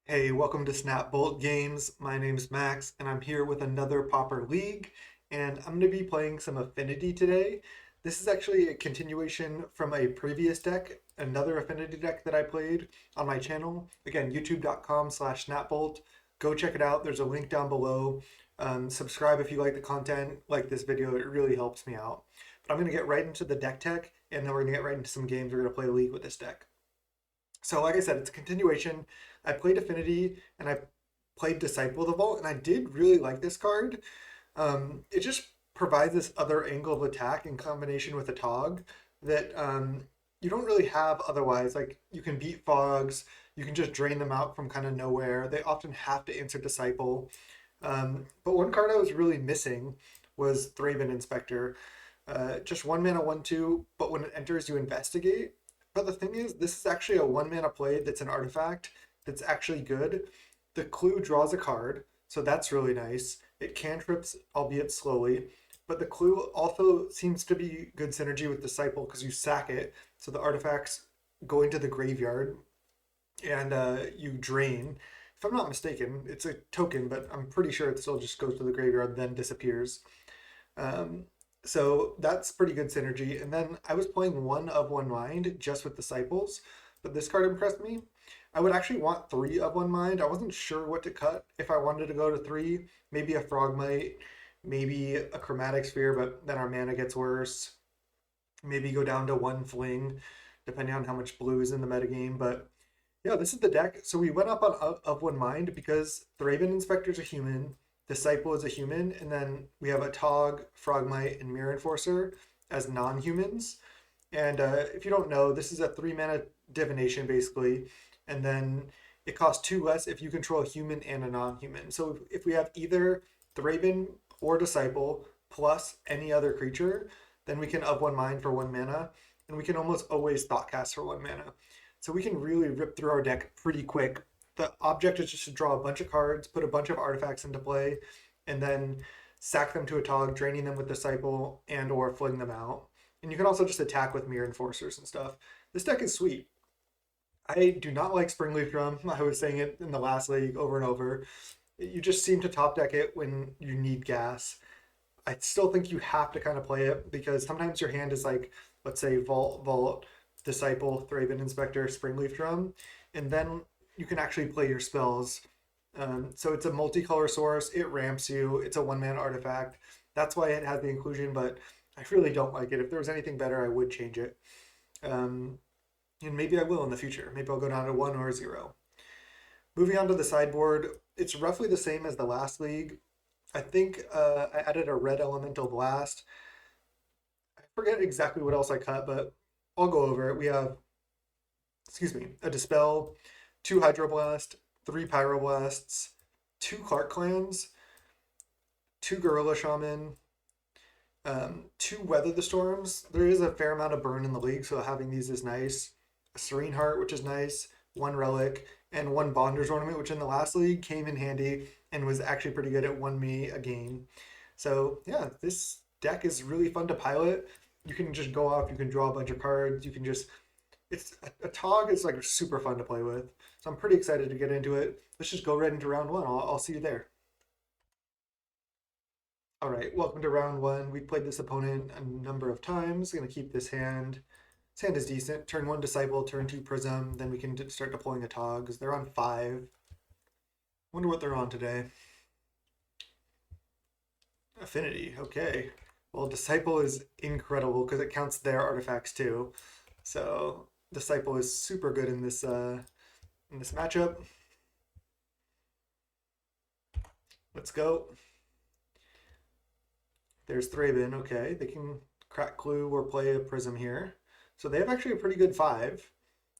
Hey, welcome to Snap Bolt Games. My name's Max, and I'm here with another Pauper League, and I'm going to be playing some Affinity today. This is actually a continuation from a previous deck, another Affinity deck that I played on my channel. Again, youtube.com/snapbolt. Go check it out. There's a link down below. Subscribe if you like the content, like this video. It really helps me out. But I'm going to get right into the deck tech, and then we're going to get right into some games. We're going to play a league with this deck. So like I said, it's a continuation. I played Affinity and I played Disciple of the Vault, and I did really like this card. It just provides this other angle of attack in combination with a Tog that you don't really have otherwise. Like you can beat Fogs, you can just drain them out from kind of nowhere. They often have to answer Disciple. But one card I was really missing was Thraben Inspector. Just 1 mana, 1/2, but when it enters, you investigate. But the thing is, this is actually a 1 mana play that's an artifact that's actually good. The clue draws a card, so that's really nice. It cantrips, albeit slowly. But the clue also seems to be good synergy with Disciple because you sack it, so the artifacts go into the graveyard and you drain. If I'm not mistaken, it's a token, but I'm pretty sure it still just goes to the graveyard, then disappears. Um, so that's pretty good synergy. And then I was playing one of one mind just with Disciples, but this card impressed me. I would actually want three of one mind. I wasn't sure what to cut if I wanted to go to three. Maybe a Frogmite, maybe a Chromatic Sphere, but then our mana gets worse. Maybe go down to one Fling, depending on how much blue is in the metagame. But yeah, this is the deck. So we went up on of one mind because Thraben Inspector's a human, Disciple is a human, and then we have a Tog, Frogmite, and Mirror Enforcer as non-humans. And if you don't know, this is a 3 mana divination basically, and then it costs two less if you control a human and a non-human. So if we have either Thraben or Disciple plus any other creature, then we can up one mind for 1 mana, and we can almost always Thoughtcast for 1 mana. So we can really rip through our deck pretty quick. The object is just to draw a bunch of cards, put a bunch of artifacts into play, and then sack them to a Tog, draining them with Disciple and or fling them out. And you can also just attack with Mirror Enforcers and stuff. This deck is sweet. I do not like Springleaf Drum. I was saying it in the last league over and over. You just seem to top deck it when you need gas. I still think you have to kind of play it because sometimes your hand is like, let's say Vault, Disciple, Thraben Inspector, Springleaf Drum, and then you can actually play your spells. So it's a multicolor source. It ramps you. It's a 1 mana artifact. That's why it has the inclusion, but I really don't like it. If there was anything better, I would change it. Um, and maybe I will in the future. Maybe I'll go down to 1 or 0. Moving on to the sideboard, it's roughly the same as the last league. I think I added a red elemental blast. I forget exactly what else I cut, but I'll go over it. We have, excuse me, a dispel, two hydroblast, three pyroblasts, two Clark clans, two gorilla shaman, two weather the storms. There is a fair amount of burn in the league, so having these is nice. A serene heart, which is nice, one relic, and one bonder's ornament, which in the last league came in handy and was actually pretty good. It won me a game. So yeah, this deck is really fun to pilot. You can just go off, you can draw a bunch of cards, you can just it's a Tog is like super fun to play with. So I'm pretty excited to get into it. Let's just go right into round one. I'll see you there. All right, welcome to round one. We've played this opponent a number of times. Gonna keep this hand. This hand is decent. Turn one Disciple, turn two Prism. Then we can start deploying a Togs. They're on 5. Wonder what they're on today. Affinity. Okay. Well, Disciple is incredible because it counts their artifacts too. So Disciple is super good in this matchup. Let's go. There's Thraben. Okay, they can crack Clue or play a Prism here. So they have actually a pretty good 5.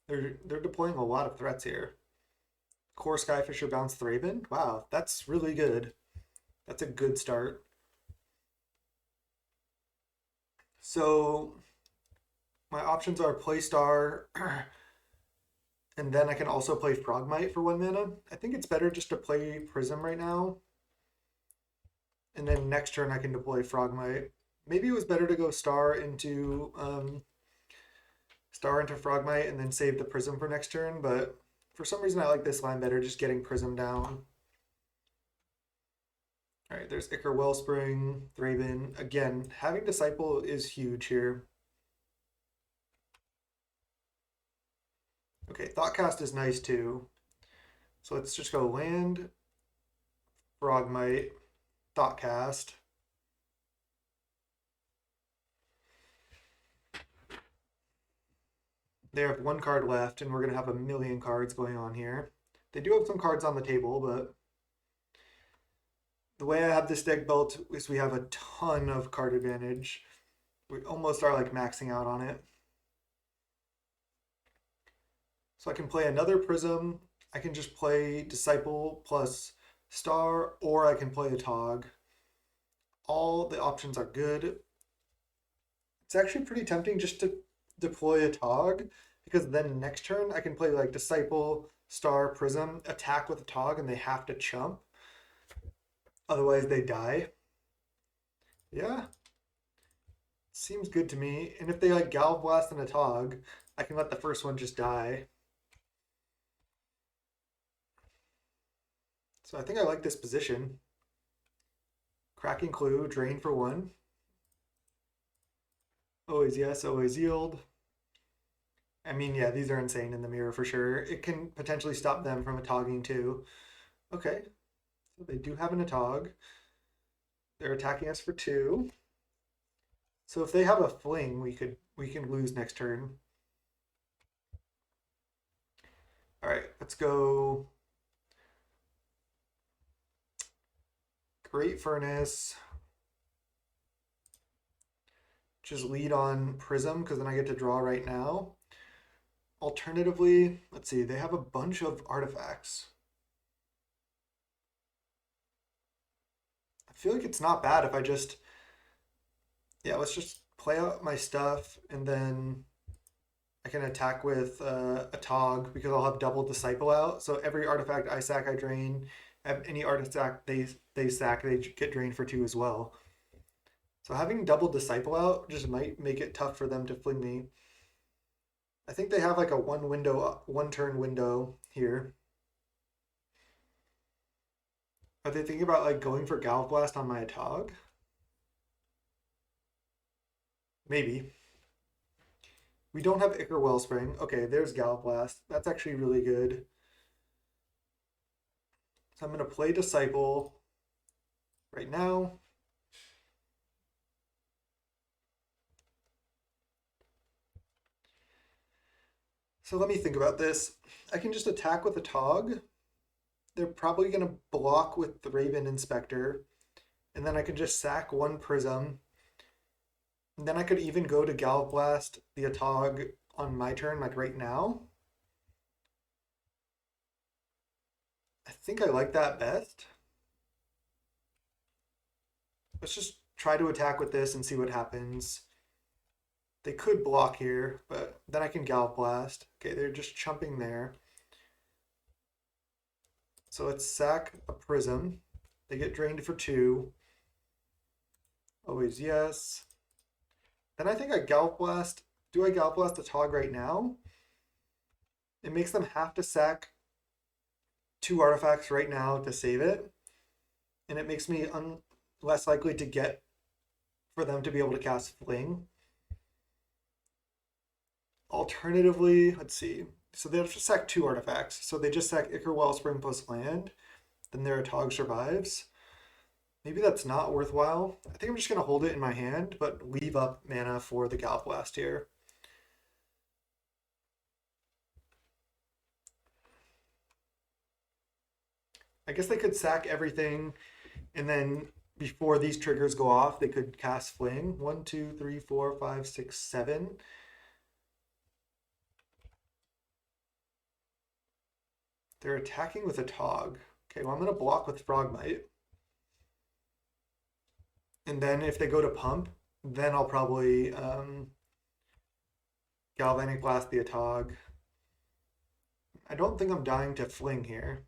They're deploying a lot of threats here. Core Skyfisher bounce Thraben. Wow, that's really good. That's a good start. So my options are play Star, and then I can also play Frogmite for 1 mana. I think it's better just to play Prism right now. And then next turn I can deploy Frogmite. Maybe it was better to go Star into Frogmite and then save the Prism for next turn, but For some reason, I like this line better, just getting Prism down. All right, there's Ichor Wellspring, Thraben. Again, having Disciple is huge here. Okay, Thoughtcast is nice too. So let's just go land, Frogmite, Thoughtcast. They have one card left, and we're going to have a million cards going on here. They do have some cards on the table, but the way I have this deck built is we have a ton of card advantage. We almost are like maxing out on it. So I can play another Prism. I can just play Disciple plus Star, or I can play a Tog. All the options are good. It's actually pretty tempting just to deploy a Tog, because then next turn I can play like Disciple, Star, Prism, attack with a Tog, and they have to chump. Otherwise they die. Yeah. Seems good to me. And if they like Galv Blast and a Tog, I can let the first one just die. So I think I like this position. Cracking Clue, drain for one. Always yes, always yield. I mean, yeah, these are insane in the mirror for sure. It can potentially stop them from a togging too. Okay, so they do have an Atog. They're attacking us for two. So if they have a fling, we can lose next turn. All right, let's go. Great Furnace. Just lead on Prism because then I get to draw right now. Alternatively, let's see, they have a bunch of artifacts. I feel like it's not bad if I just, yeah, let's just play out my stuff and then I can attack with a Tog because I'll have double Disciple out. So every artifact I sack, I drain. Any artifact they sack, they get drained for two as well. So having double Disciple out just might make it tough for them to fling me. I think they have like a one turn window here. Are they thinking about like going for Galv Blast on my Atog? Maybe. We don't have Ichor Wellspring. Okay, there's Galv Blast. That's actually really good. So I'm going to play Disciple right now. So let me think about this. I can just attack with a Tog. They're probably going to block with the Thraben Inspector. And then I can just sack one Prism. And then I could even go to Galv Blast the Atog on my turn, like right now. I think I like that best. Let's just try to attack with this and see what happens. They could block here, but then I can Galv Blast. Okay, they're just chumping there. So let's sack a Prism. They get drained for two. Always yes. Then I think I Galv Blast. Do I Galv Blast the Tog right now? It makes them have to sack two artifacts right now to save it. And it makes me less likely to get for them to be able to cast Fling. Alternatively, let's see. So they have to sack two artifacts. So they just sack Ichor Wellspring plus land. Then their Atog survives. Maybe that's not worthwhile. I think I'm just going to hold it in my hand, but leave up mana for the Galv Blast here. I guess they could sack everything, and then before these triggers go off, they could cast Fling. 1, 2, 3, 4, 5, 6, 7. They're attacking with a Tog. Okay, well, I'm going to block with Frogmite. And then if they go to pump, then I'll probably Galvanic Blast the Atog. I don't think I'm dying to Fling here.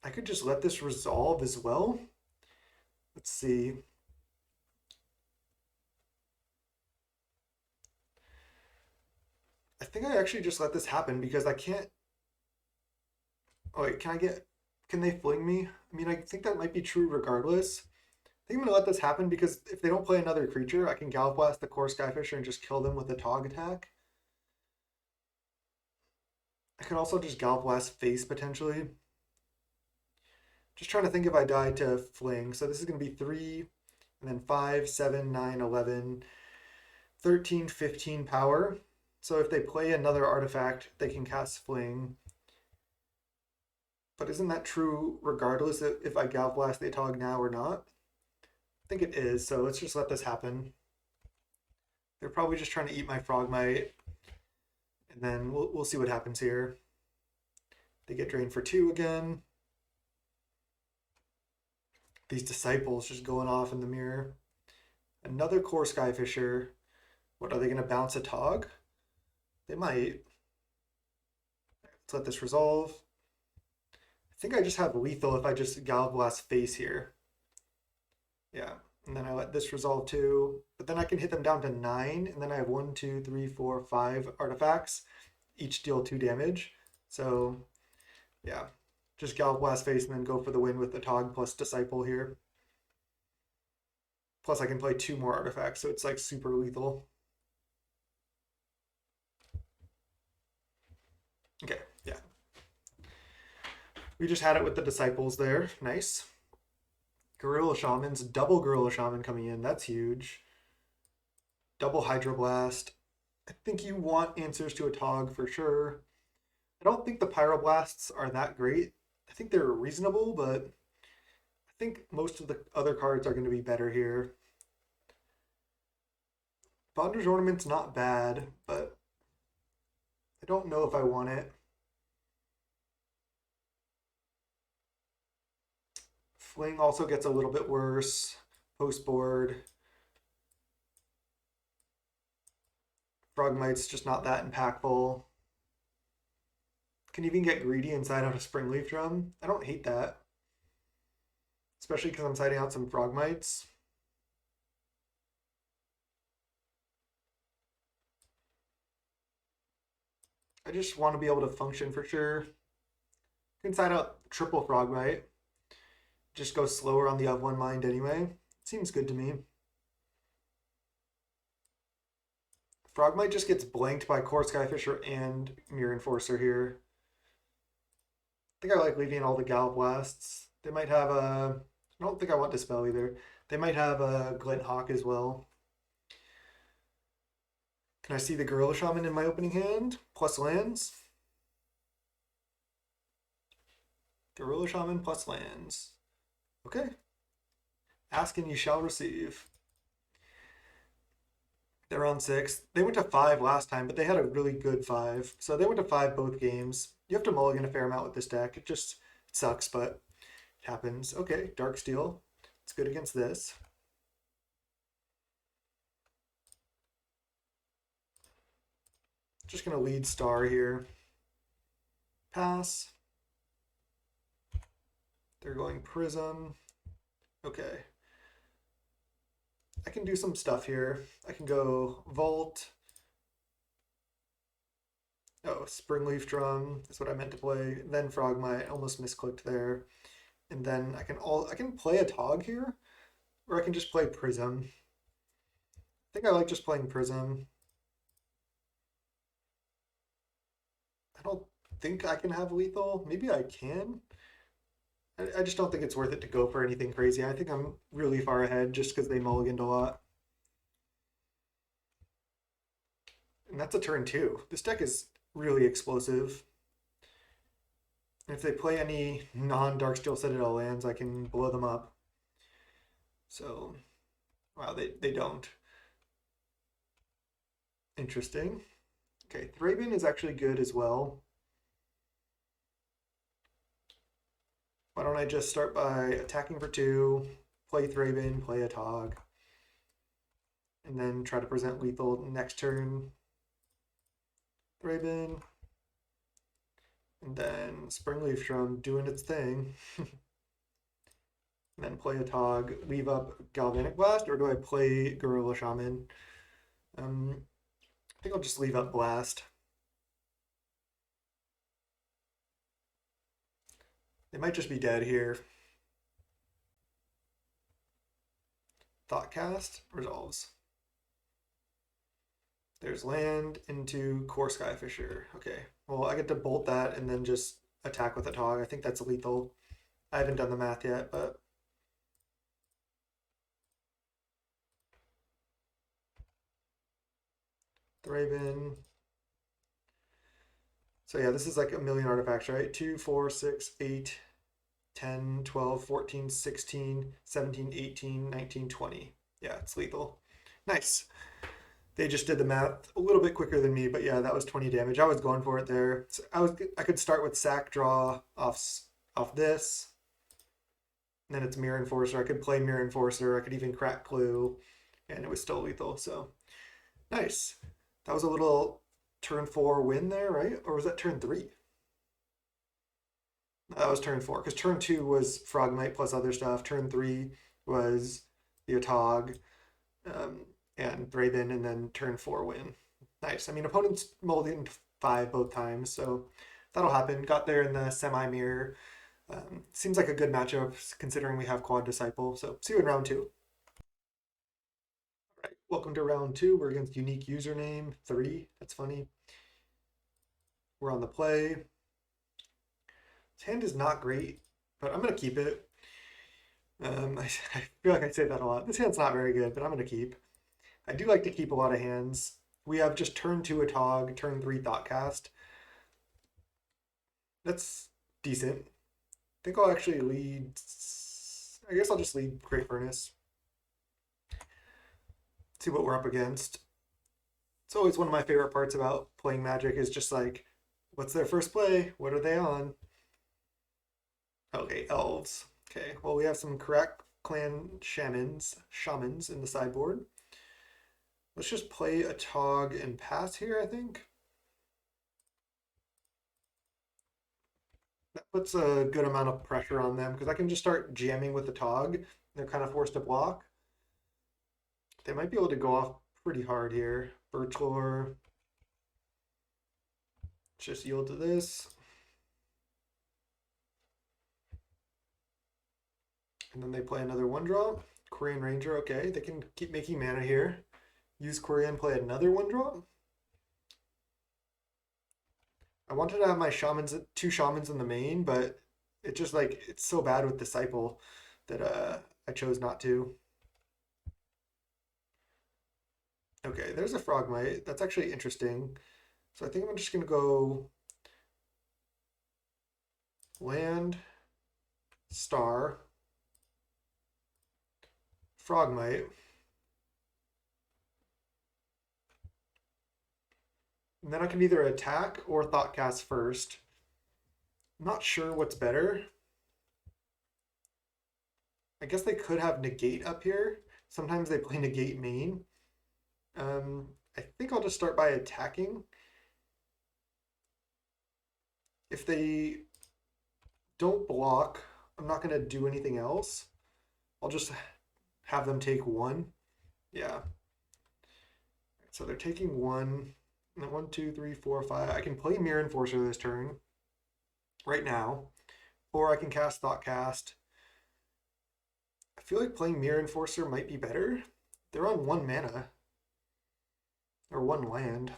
I could just let this resolve as well. Let's see. I think I actually just let this happen because I can't. Oh wait, can they fling me? I mean, I think that might be true regardless. I think I'm gonna let this happen because if they don't play another creature, I can Gallblast the core Skyfisher and just kill them with a Tog attack. I could also just Gallblast face potentially. Just trying to think if I die to fling. So this is gonna be 3, and then 5, 7, 9, 11, 13, 15 power. So if they play another artifact, they can cast fling. But isn't that true regardless if I Gallblast the Tog now or not? I think it is, so let's just let this happen. They're probably just trying to eat my Frogmite, and then we'll see what happens here. They get drained for 2 again. These Disciples just going off in the mirror. Another core Skyfisher. What, are they going to bounce a Tog? They might. Let's let this resolve. I think I just have lethal if I just Gallblast face here. Yeah, and then I let this resolve too. But then I can hit them down to 9, and then I have 1, 2, 3, 4, 5 artifacts. Each deal 2 damage. So, yeah, just Gallblast face and then go for the win with the Tog plus Disciple here. Plus I can play 2 more artifacts, so it's like super lethal. Okay, yeah. We just had it with the Disciples there. Nice. Gorilla Shamans, double Gorilla Shaman coming in. That's huge. Double Hydroblast. I think you want answers to a Tog for sure. I don't think the Pyroblasts are that great. I think they're reasonable, but I think most of the other cards are going to be better here. Bonder's Ornament's not bad, but I don't know if I want it. Fling also gets a little bit worse post board. Frogmite's just not that impactful. Can even get greedy and side out a Springleaf Drum. I don't hate that. Especially because I'm siding out some Frogmites. I just want to be able to function for sure. You can side out triple Frogmite. Just go slower on the of one mind anyway. Seems good to me. Frogmite just gets blanked by Core Skyfisher and Mirror Enforcer here. I think I like leaving all the Gallblasts. They might have a... I don't think I want Dispel either. They might have a Glint Hawk as well. Can I see the Gorilla Shaman in my opening hand? Plus lands. Gorilla Shaman plus lands. Okay. Ask and you shall receive. They're on 6. They went to 5 last time, but they had a really good 5. So they went to 5 both games. You have to mulligan a fair amount with this deck. It just sucks, but it happens. Okay, Darksteel. It's good against this. Just going to lead Star here. Pass. They're going Prism. Okay. I can do some stuff here. I can go Vault. Oh, Springleaf Drum is what I meant to play. Then Frogmite, almost misclicked there. And then I can play a Tog here, or I can just play Prism. I think I like just playing Prism. I don't think I can have lethal. Maybe I can. I just don't think it's worth it to go for anything crazy. I think I'm really far ahead just because they mulliganed a lot. And that's a turn 2. This deck is really explosive. And if they play any non-Darksteel Citadel lands, I can blow them up. So, wow, they don't. Interesting. Okay, Thraben is actually good as well. Why don't I just start by attacking for 2, play Thraben, play a Tog, and then try to present lethal next turn. Thraben, and then Springleaf Drum doing its thing. And then play a Tog, leave up Galvanic Blast, or do I play Gorilla Shaman? I think I'll just leave up Blast. They might just be dead here. Thoughtcast resolves. There's land into Core Skyfisher. Okay. Well, I get to bolt that and then just attack with a Tog. I think that's lethal. I haven't done the math yet, but Thraben. So yeah, this is like a million artifacts, right? 2, 4, 6, 8, 10, 12, 14, 16, 17, 18, 19, 20. Yeah, it's lethal. Nice. They just did the math a little bit quicker than me, but yeah, that was 20 damage. I was going for it there. So I could start with sack draw off this. And then it's Mirror Enforcer. I could play Mirror Enforcer. I could even crack Clue, and it was still lethal. So nice. That was a little turn 4 win there, right? Or was that turn 3? That was turn 4, because turn 2 was Frogmite plus other stuff. Turn 3 was the Atog, um, and Thraben, and then turn 4 win. Nice. I mean, opponents molding 5 both times, so that'll happen. Got there in the semi-mirror. Seems like a good matchup considering we have Quad Disciple. So see you in round 2. All right, welcome to round 2. We're against unique username 3. That's funny. We're on the play. His hand is not great, but I'm gonna keep it. I feel like I say that a lot. This hand's not very good, but I'm gonna keep. I do like to keep a lot of hands. We have just turn 2 Atog, turn 3 Thoughtcast. That's decent. I think I'll actually lead. I guess I'll just lead Great Furnace. See what we're up against. It's always one of my favorite parts about playing Magic is just like, what's their first play? What are they on? Okay, elves. Okay, well, we have some correct clan shamans in the sideboard. Let's just play a Tog and pass here, I think. That puts a good amount of pressure on them because I can just start jamming with the Tog. They're kind of forced to block. They might be able to go off pretty hard here. Birchlore. Just yield to this. And then they play another 1-drop. Quirion Ranger, okay. They can keep making mana here. Use Quirion, play another 1-drop. I wanted to have my shamans, 2 shamans in the main, but it just like, it's so bad with Disciple that I chose not to. Okay, there's a Frogmite. That's actually interesting. So I think I'm just gonna go land, star, Frogmite. And then I can either attack or Thoughtcast first. I'm not sure what's better. I guess they could have negate up here. Sometimes they play negate main. I think I'll just start by attacking. If they don't block, I'm not going to do anything else. I'll just have them take 1. Yeah. So they're taking 1. 1, 2, 3, 4, 5. I can play Mirror Enforcer this turn, right now, or I can cast Thoughtcast. I feel like playing Mirror Enforcer might be better. They're on 1 mana, or 1 land.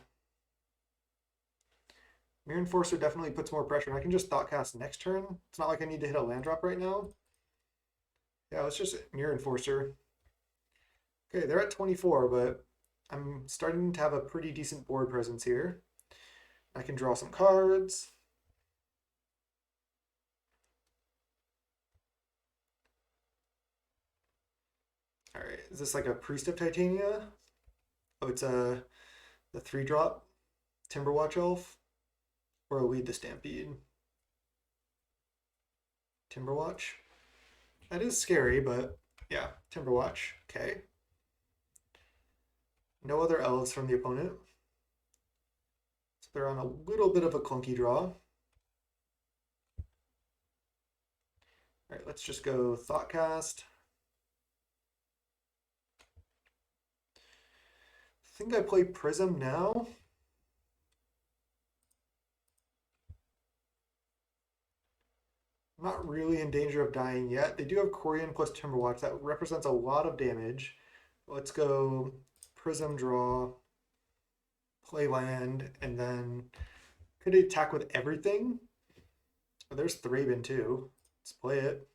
Mirror Enforcer definitely puts more pressure, and I can just Thoughtcast next turn. It's not like I need to hit a land drop right now. Yeah, let's just Mirror Enforcer. Okay, they're at 24, but I'm starting to have a pretty decent board presence here. I can draw some cards. All right, is this like a Priest of Titania? Oh, it's the 3-drop Timberwatch Elf, or Lead the Stampede. Timberwatch. That is scary, but yeah, Timberwatch. Okay. No other elves from the opponent. So they're on a little bit of a clunky draw. All right, let's just go Thoughtcast. I think I play Prism now. I'm not really in danger of dying yet. They do have Corian plus Timberwatch. That represents a lot of damage. Let's go Prism draw, play land, and then could he attack with everything? Oh, there's Thraben too. Let's play it.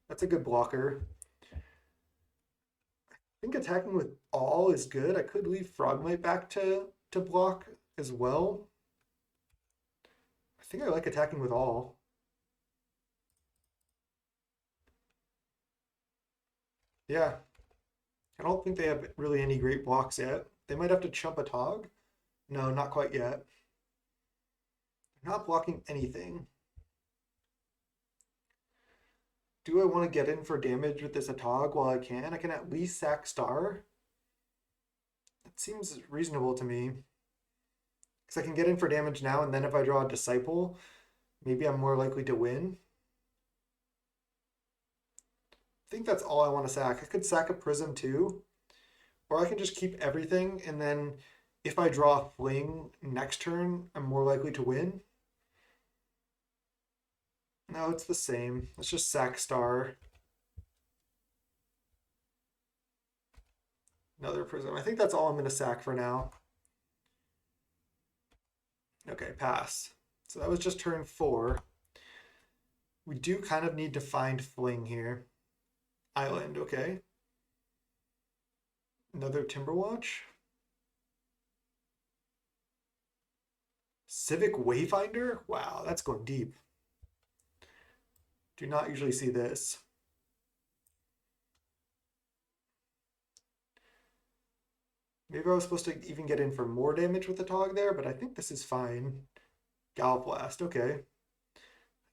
That's a good blocker. I think attacking with all is good. I could leave Frogmite back to block as well. I think I like attacking with all. Yeah, I don't think they have really any great blocks yet. They might have to chump a Tog. No, not quite yet. They're not blocking anything. Do I want to get in for damage with this Atog while I can? I can at least sack Star. That seems reasonable to me. Because I can get in for damage now, and then if I draw a Disciple, maybe I'm more likely to win. I think that's all I want to sack. I could sack a Prism too. Or I can just keep everything, and then if I draw a Fling next turn, I'm more likely to win. No, it's the same. Let's just sack Star. Another Prism. I think that's all I'm going to sack for now. Okay, pass. So that was just turn 4. We do kind of need to find Fling here. Island, okay. Another Timberwatch. Civic Wayfinder? Wow, that's going deep. Do not usually see this. Maybe I was supposed to even get in for more damage with the Tog there, but I think this is fine. Gallop Blast, okay.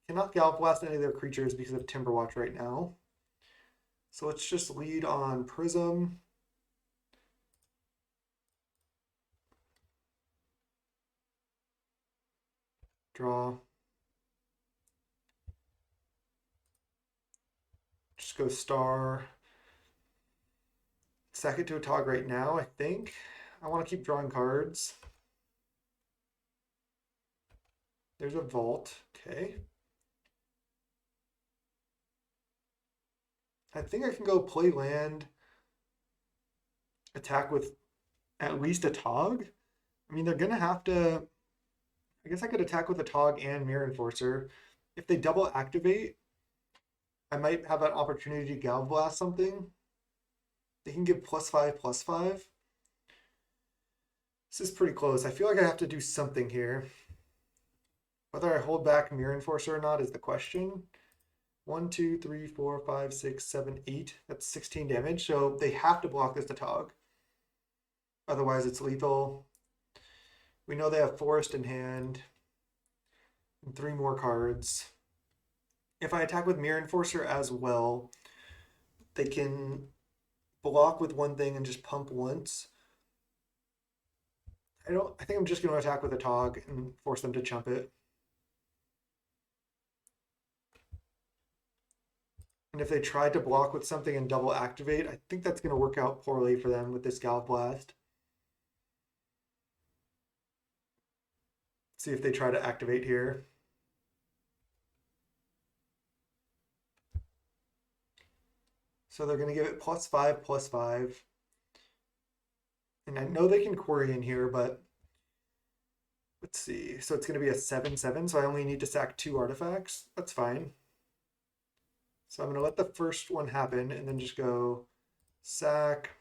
Cannot Gallop Blast any of their creatures because of Timberwatch right now. So let's just lead on Prism. Draw. Just go Star. Sack it to a Tog right now, I think. I want to keep drawing cards. There's a Vault, okay. I think I can go play land, attack with at least a Tog. I mean, they're going to have to. I guess I could attack with a Tog and Mirror Enforcer. If they double activate, I might have an opportunity to Gal Blast something. They can give +5/+5. This is pretty close. I feel like I have to do something here. Whether I hold back Mirror Enforcer or not is the question. 1, 2, 3, 4, 5, 6, 7, 8. That's 16 damage. So they have to block this to Tog. Otherwise, it's lethal. We know they have Forest in hand. And 3 more cards. If I attack with Mirror Enforcer as well, they can block with one thing and just pump once. I think I'm just going to attack with a Tog and force them to chump it. And if they tried to block with something and double activate, I think that's going to work out poorly for them with this Gallop Blast. See if they try to activate here. So they're going to give it +5/+5. And I know they can query in here, but let's see. So it's going to be a 7/7, so I only need to sack 2 artifacts. That's fine. So I'm going to let the first one happen and then just go sack,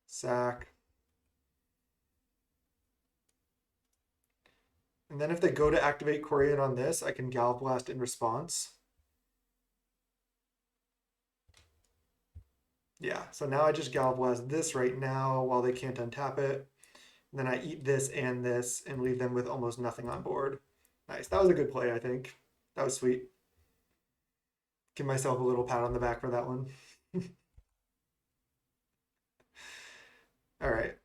sack. And then if they go to activate Corian on this, I can Gallop Blast in response. Yeah, so now I just Gallop Blast this right now while they can't untap it. And then I eat this and leave them with almost nothing on board. Nice. That was a good play, I think. That was sweet. Give myself a little pat on the back for that one. All right.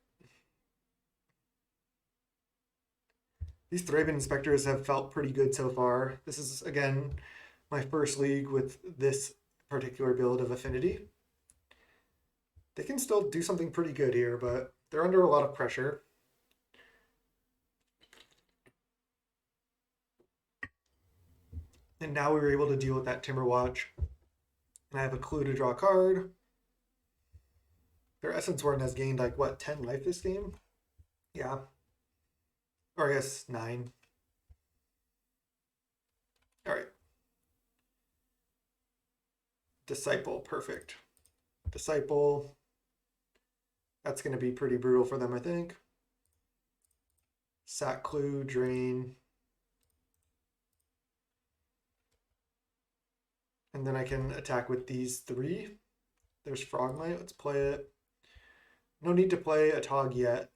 These Thraben Inspectors have felt pretty good so far. This is, again, my first league with this particular build of Affinity. They can still do something pretty good here, but they're under a lot of pressure. And now we were able to deal with that Timber Watch. And I have a clue to draw a card. Their Essence Warden has gained like what, 10 life this game? Yeah. Or I guess 9. Alright. Disciple, perfect. Disciple. That's going to be pretty brutal for them, I think. Sack Clue, Drain. And then I can attack with these 3. There's Frogmite. Let's play it. No need to play a Tog yet.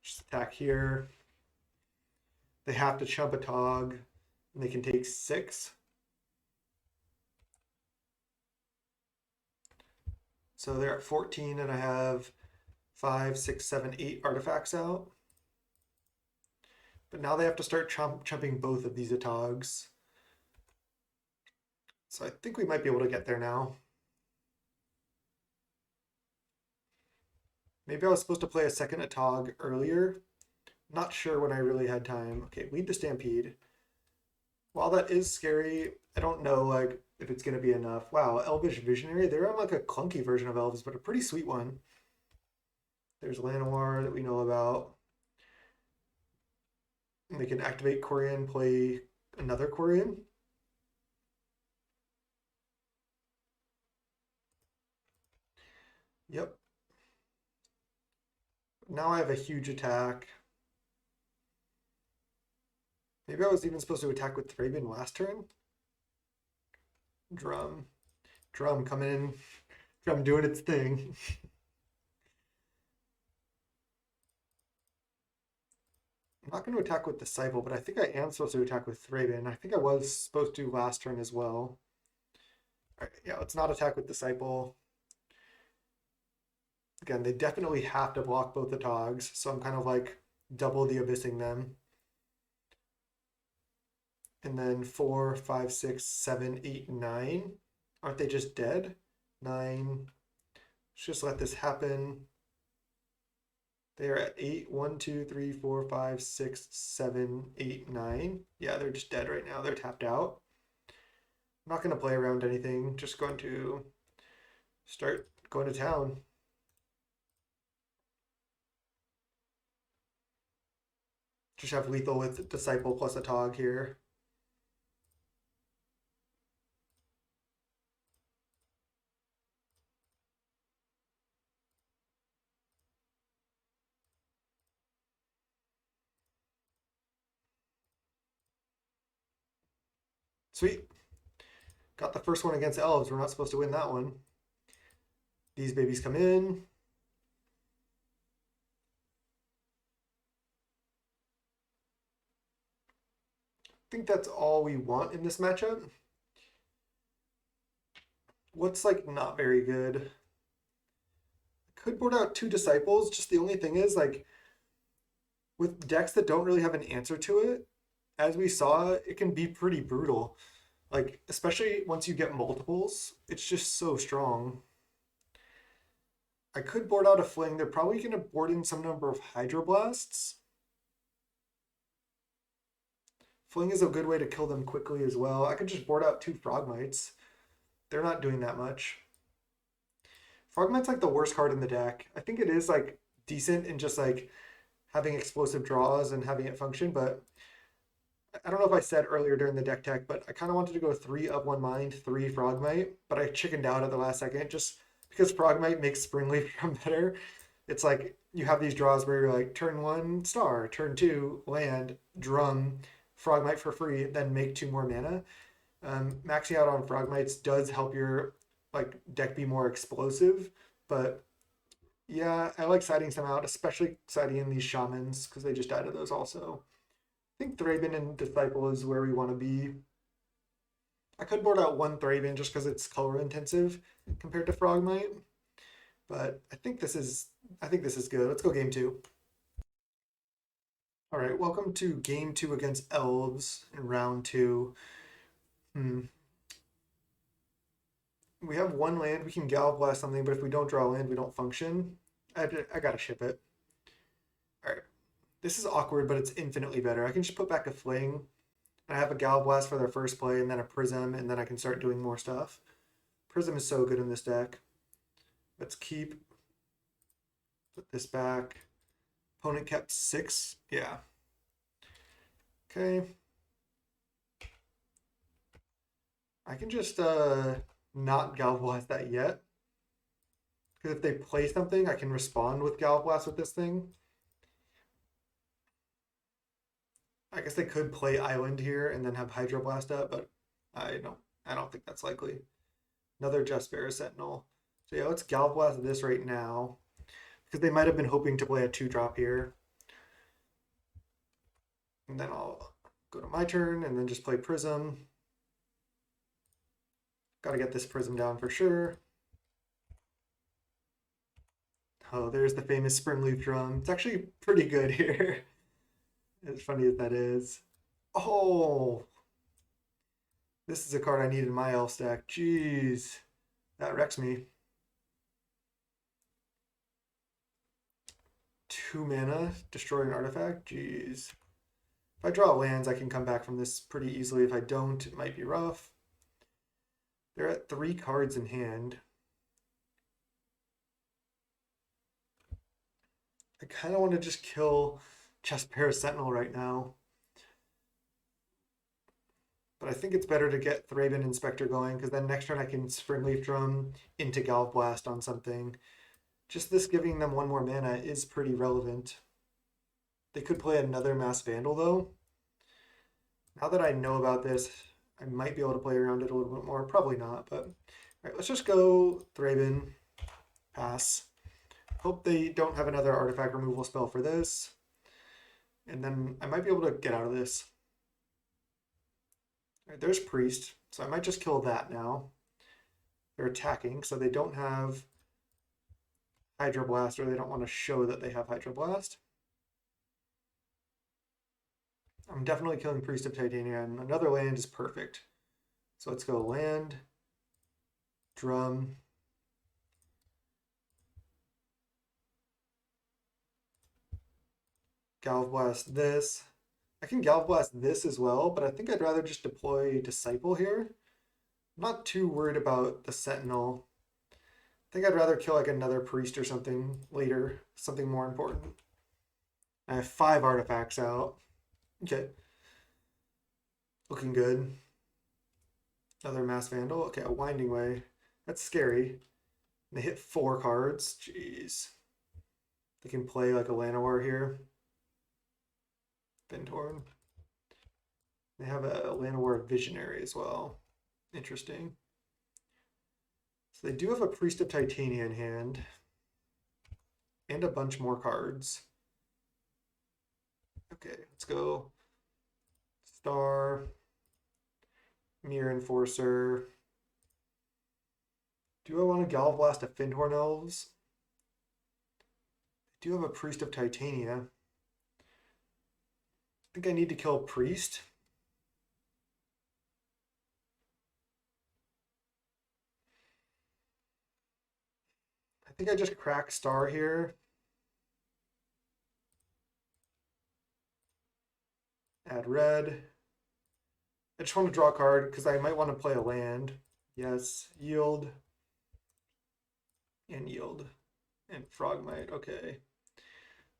Just attack here. They have to chump a Tog, and they can take 6. So they're at 14, and I have 5, 6, 7, 8 artifacts out. But now they have to start chumping both of these Atogs. So I think we might be able to get there now. Maybe I was supposed to play a second Atog earlier. Not sure when I really had time. Okay, Lead the Stampede. While that is scary, I don't know like if it's going to be enough. Wow, Elvish Visionary. They're on like a clunky version of Elves, but a pretty sweet one. There's Llanowar that we know about. And they can activate Quirion, play another Quirion. Yep. Now I have a huge attack. Maybe I was even supposed to attack with Thraben last turn. Drum. Drum coming in. Drum doing its thing. I'm not going to attack with Disciple, but I think I am supposed to attack with Thraben. I think I was supposed to last turn as well. All right, yeah, let's not attack with Disciple. Again, they definitely have to block both the Togs, so I'm kind of like double the Abyssing them. And then 4, 5, 6, 7, 8, 9. Aren't they just dead? 9. Let's just let this happen. They are at 8. 1, 2, 3, 4, 5, 6, 7, 8, 9. Yeah, they're just dead right now. They're tapped out. I'm not going to play around anything. Just going to start going to town. Just have lethal with Disciple plus a Tog here. Sweet. Got the first one against Elves. We're not supposed to win that one. These babies come in. I think that's all we want in this matchup. What's like not very good? Could board out 2 Disciples. Just the only thing is like with decks that don't really have an answer to it, as we saw, it can be pretty brutal. Like, especially once you get multiples, it's just so strong. I could board out a Fling. They're probably going to board in some number of Hydroblasts. Fling is a good way to kill them quickly as well. I could just board out 2 Frogmites. They're not doing that much. Frogmite's like the worst card in the deck. I think it is like decent in just like having explosive draws and having it function, but I don't know if I said earlier during the deck tech, but I kind of wanted to go 3 Of One Mind, 3 Frogmite, but I chickened out at the last second just because Frogmite makes Springleaf become better. It's like you have these draws where you're like turn 1 star, turn 2 land, drum, Frogmite for free, then make 2 more mana. Maxing out on Frogmites does help your like deck be more explosive, but yeah, I like siding some out, especially siding in these shamans because they just died to those also. I think Thraben and Disciple is where we want to be. I could board out 1 Thraben just because it's color intensive compared to Frogmite, but I think this is good. Let's go game 2. All right, welcome to game 2 against Elves in round 2. We have 1 land. We can Galv Blast something, but if we don't draw land, we don't function. I gotta ship it. All right. This is awkward, but it's infinitely better. I can just put back a Fling, and I have a Galblast for their first play, and then a Prism, and then I can start doing more stuff. Prism is so good in this deck. Let's keep. Put this back. Opponent kept 6. Yeah. Okay. I can just not Galblast that yet. Because if they play something, I can respond with Galblast with this thing. I guess they could play Island here and then have Hydroblast up, but I don't think that's likely. Another Jaspera Sentinel. So yeah, let's Galblast this right now. Because they might have been hoping to play a 2-drop here. And then I'll go to my turn and then just play Prism. Gotta get this Prism down for sure. Oh, there's the famous Springleaf Drum. It's actually pretty good here. As funny as that is. Oh! This is a card I need in my elf stack. Jeez. That wrecks me. 2 mana, destroy an artifact? Jeez. If I draw lands, I can come back from this pretty easily. If I don't, it might be rough. They're at 3 cards in hand. I kind of want to just kill Jaspera Sentinel right now. But I think it's better to get Thraben Inspector going, because then next turn I can Springleaf Drum into Galblast on something. Just this giving them 1 more mana is pretty relevant. They could play another Mass Vandal, though. Now that I know about this, I might be able to play around it a little bit more. Probably not, but... Alright, let's just go Thraben. Pass. Hope they don't have another artifact removal spell for this. And then I might be able to get out of this. All right, there's Priest, so I might just kill that now. They're attacking, so they don't have Hydroblast, or they don't want to show that they have Hydroblast. I'm definitely killing Priest of Titania, and another land is perfect. So let's go land, drum. Galvblast this. I can Galvblast this as well, but I think I'd rather just deploy Disciple here. I'm not too worried about the Sentinel. I think I'd rather kill like another Priest or something later, something more important. I have 5 artifacts out. Okay. Looking good. Another Mass Vandal. Okay, a Winding Way. That's scary. They hit 4 cards. Jeez. They can play like a Llanowar here. Ventorn. They have a Llanowar Visionary as well. Interesting. So they do have a Priest of Titania in hand. And a bunch more cards. Okay, let's go. Star. Mirror Enforcer. Do I want to Galvblast a Findhorn Elves? I do have a Priest of Titania. I think I need to kill Priest. I think I just crack Star here. Add red. I just want to draw a card because I might want to play a land. Yes, yield. And yield. And Frogmite, okay.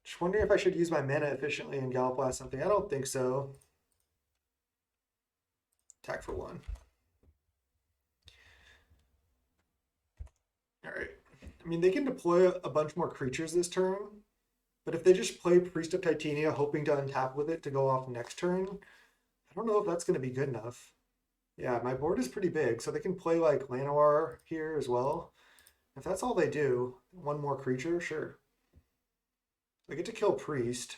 Just wondering if I should use my mana efficiently and Galvblast something. I don't think so. Attack for 1. Alright. I mean, they can deploy a bunch more creatures this turn, but if they just play Priest of Titania hoping to untap with it to go off next turn, I don't know if that's going to be good enough. Yeah, my board is pretty big, so they can play like Llanowar here as well. If that's all they do, 1 more creature, sure. They get to kill Priest.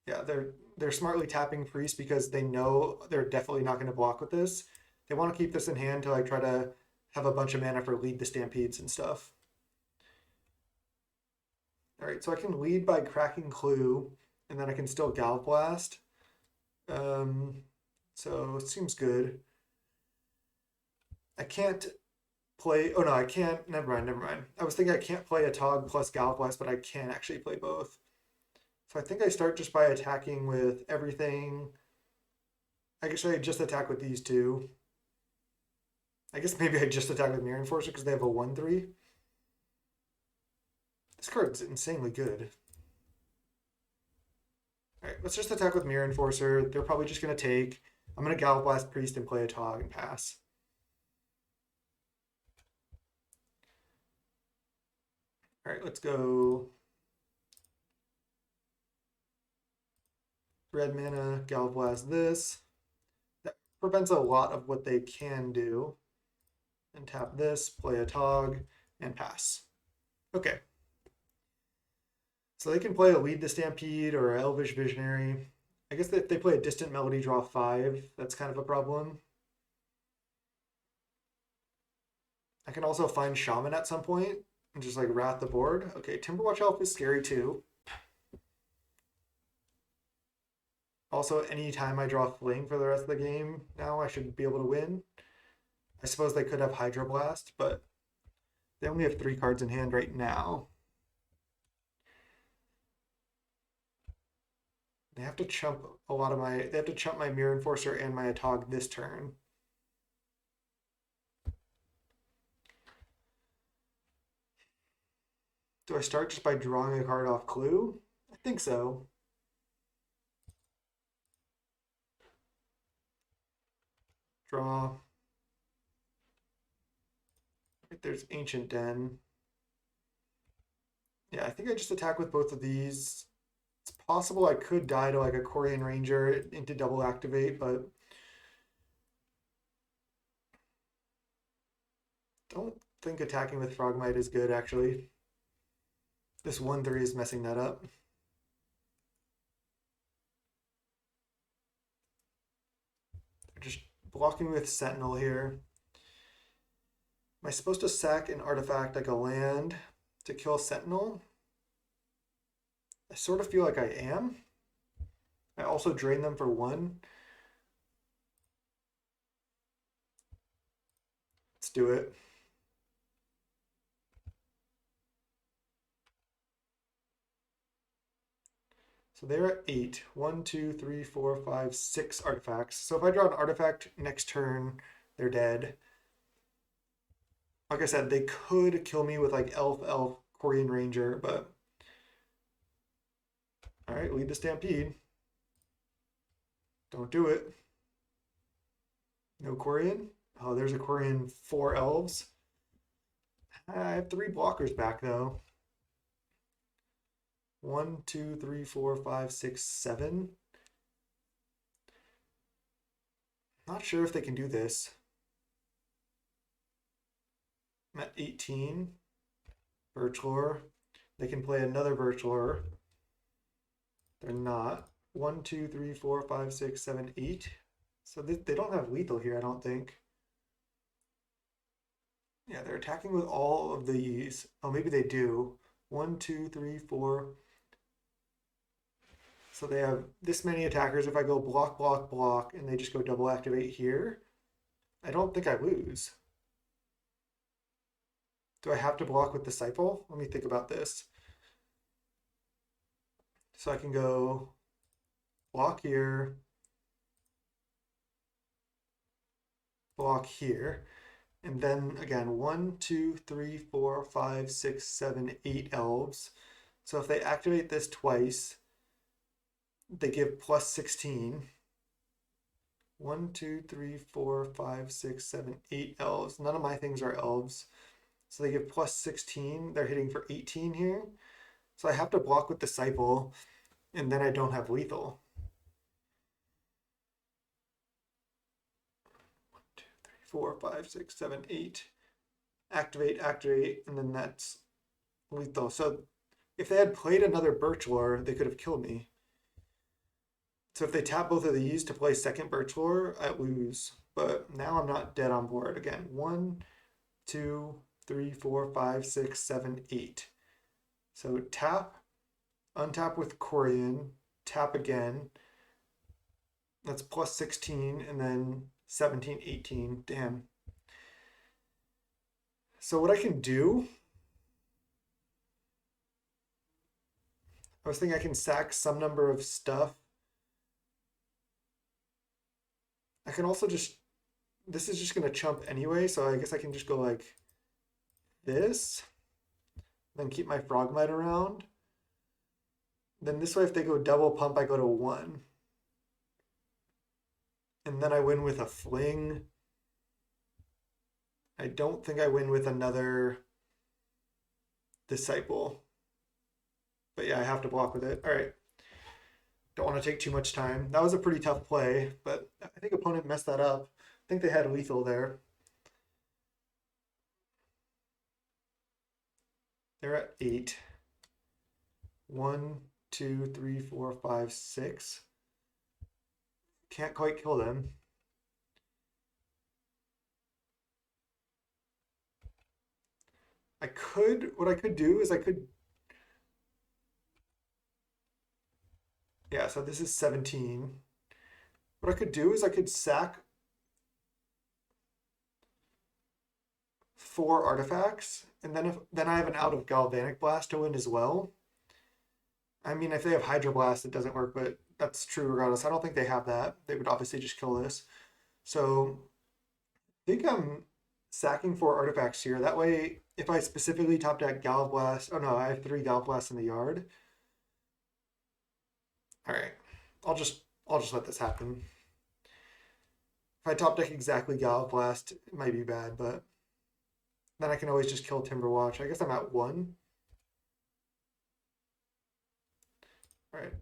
Yeah, they're smartly tapping Priest because they know they're definitely not going to block with this. They want to keep this in hand to like try to have a bunch of mana for lead the Stampedes and stuff. All right, so I can lead by cracking Clue, and then I can still Galvblast. So it seems good. I can't play. Oh no, I can't. Never mind. Never mind. I was thinking I can't play a Tog plus Galliflash, but I can actually play both. So I think I start just by attacking with everything. I guess I just attack with these two. I guess maybe I just attack with Mirror Enforcer because they have a 1/3. This card's insanely good. Alright, let's just attack with Mirror Enforcer. They're probably just going to take. I'm going to Galliflash Priest and play a Tog and pass. Alright, let's go. Red mana, Galliflash this. That prevents a lot of what they can do. And tap this, play a Tog, and pass. Okay. So they can play a Lead the Stampede or Elvish Visionary. I guess if they play a Distant Melody, draw 5. That's kind of a problem. I can also find Shaman at some point and just like wrath the board. Okay, Timberwatch Elf is scary too. Also, anytime I draw Fling for the rest of the game now, I should be able to win. I suppose they could have Hydroblast, but they only have 3 cards in hand right now. They have to chump a lot of my. They have to chump my Mirror Enforcer and my Atog this turn. Do I start just by drawing a card off Clue? I think so. Draw. Right, there's Ancient Den. Yeah, I think I just attack with both of these. It's possible I could die to like a Quarian Ranger into double activate, but don't think attacking with Frogmite is good actually. This 1/3 is messing that up. They're just blocking with Sentinel here. Am I supposed to sack an artifact like a land to kill Sentinel? I sort of feel like I am. I also drain them for 1. Let's do it. So they're at 8. 1, 2, 3, 4, 5, 6 artifacts. So if I draw an artifact next turn, they're dead. Like I said, they could kill me with like Elf, Quarian Ranger, but all right, Lead the Stampede. Don't do it. No Quarian. Oh, there's a Quarian 4 elves. I have 3 blockers back though. 1, 2, 3, 4, 5, 6, 7. Not sure if they can do this. I'm at 18. Birchlore. They can play another Birchlore. They're not. 1, 2, 3, 4, 5, 6, 7, 8. So they don't have lethal here, I don't think. Yeah, they're attacking with all of these. Oh, maybe they do. 1, 2, 3, 4. So they have this many attackers. If I go block, block, block, and they just go double activate here, I don't think I lose. Do I have to block with Disciple? Let me think about this. So I can go block here, block here, and then again 1, 2, 3, 4, 5, 6, 7, 8 elves. So if they activate this twice, they give plus 16. 1, 2, 3, 4, 5, 6, 7, 8 elves. None of my things are elves. So they give plus 16. They're hitting for 18 here. So I have to block with Disciple, and then I don't have lethal. 1, 2, 3, 4, 5, 6, 7, 8. Activate, activate, and then that's lethal. So if they had played another Birchlore, they could have killed me. So if they tap both of these to play second Birchlore, I lose. But now I'm not dead on board. Again, 1, 2, 3, 4, 5, 6, 7, 8. So tap, untap with Quarian, tap again. That's plus 16, and then 17, 18. Damn. So what I can do, I was thinking I can sack some number of stuff. I can also just, this is just going to chump anyway, so I guess I can just go like this, then keep my Frogmite around. Then this way, if they go double pump, I go to 1. And then I win with a Fling. I don't think I win with another Disciple. But yeah, I have to block with it. All right. Don't want to take too much time. That was a pretty tough play, but I think opponent messed that up. I think they had lethal there. They're at 8. 1, 2, 3, 4, 5, 6. Can't quite kill them. What I could do is yeah, so this is 17. What I could do is I could sack 4 artifacts, and then I have an out of Galvanic Blast to win as well. I mean, if they have Hydro Blast, it doesn't work, but that's true regardless. I don't think they have that. They would obviously just kill this. So I think I'm sacking 4 artifacts here. That way, if I specifically top deck Gal Blast, oh no, I have 3 Gal Blasts in the yard. All right, I'll just let this happen. If I top deck exactly Gal Blast, it might be bad, but then I can always just kill Timberwatch. I guess I'm at 1. All right.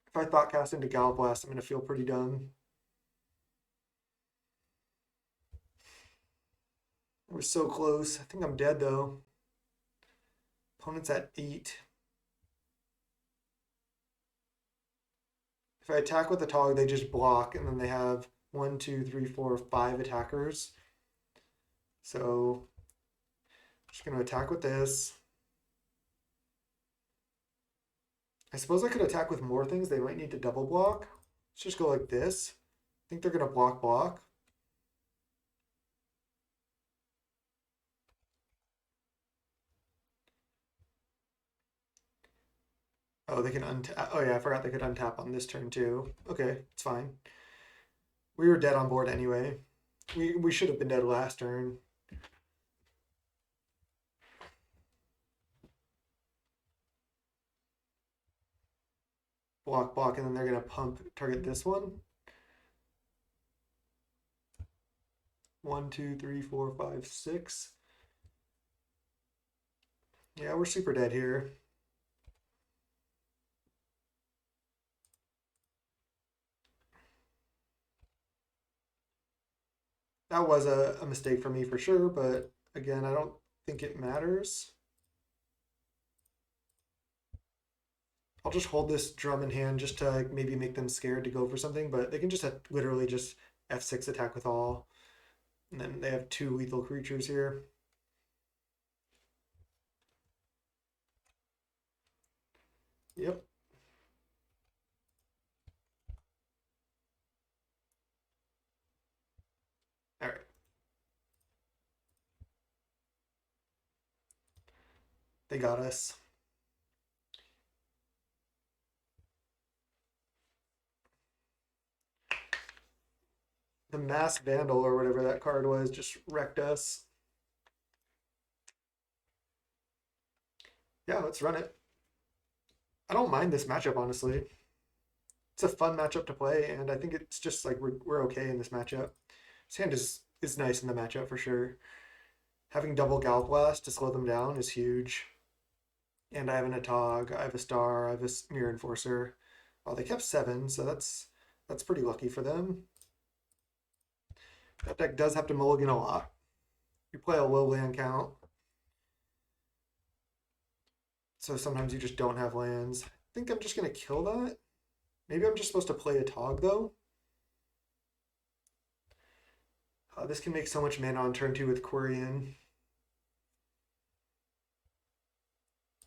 If I thought cast into Gal Blast, I'm gonna feel pretty dumb. It was so close. I think I'm dead though. Opponent's at 8. If I attack with the Tog, they just block, and then they have 1, 2, 3, 4, 5 attackers. So I'm just going to attack with this. I suppose I could attack with more things. They might need to double block. Let's just go like this. I think they're going to block. Oh, they can untap. Oh yeah, I forgot they could untap on this turn too. Okay, it's fine. We were dead on board anyway. We should have been dead last turn. Block, and then they're gonna pump target this one. 1, 2, 3, 4, 5, 6. Yeah, we're super dead here. That was a mistake for me for sure, but again, I don't think it matters. I'll just hold this drum in hand just to like, maybe make them scared to go for something, but they can just literally just F6 attack with all. And then they have 2 lethal creatures here. Yep. All right. They got us. The Mass Vandal or whatever that card was just wrecked us. Yeah, let's run it. I don't mind this matchup, honestly. It's a fun matchup to play, and I think it's just like we're okay in this matchup. This hand is nice in the matchup for sure. Having double Gal Blast to slow them down is huge. And I have an Atog, I have a Star, I have a Mirror Enforcer. Oh, they kept 7, so that's pretty lucky for them. That deck does have to mulligan a lot. You play a low land count, so sometimes you just don't have lands. I think I'm just going to kill that. Maybe I'm just supposed to play a Tog, though. This can make so much mana on turn 2 with Quirion.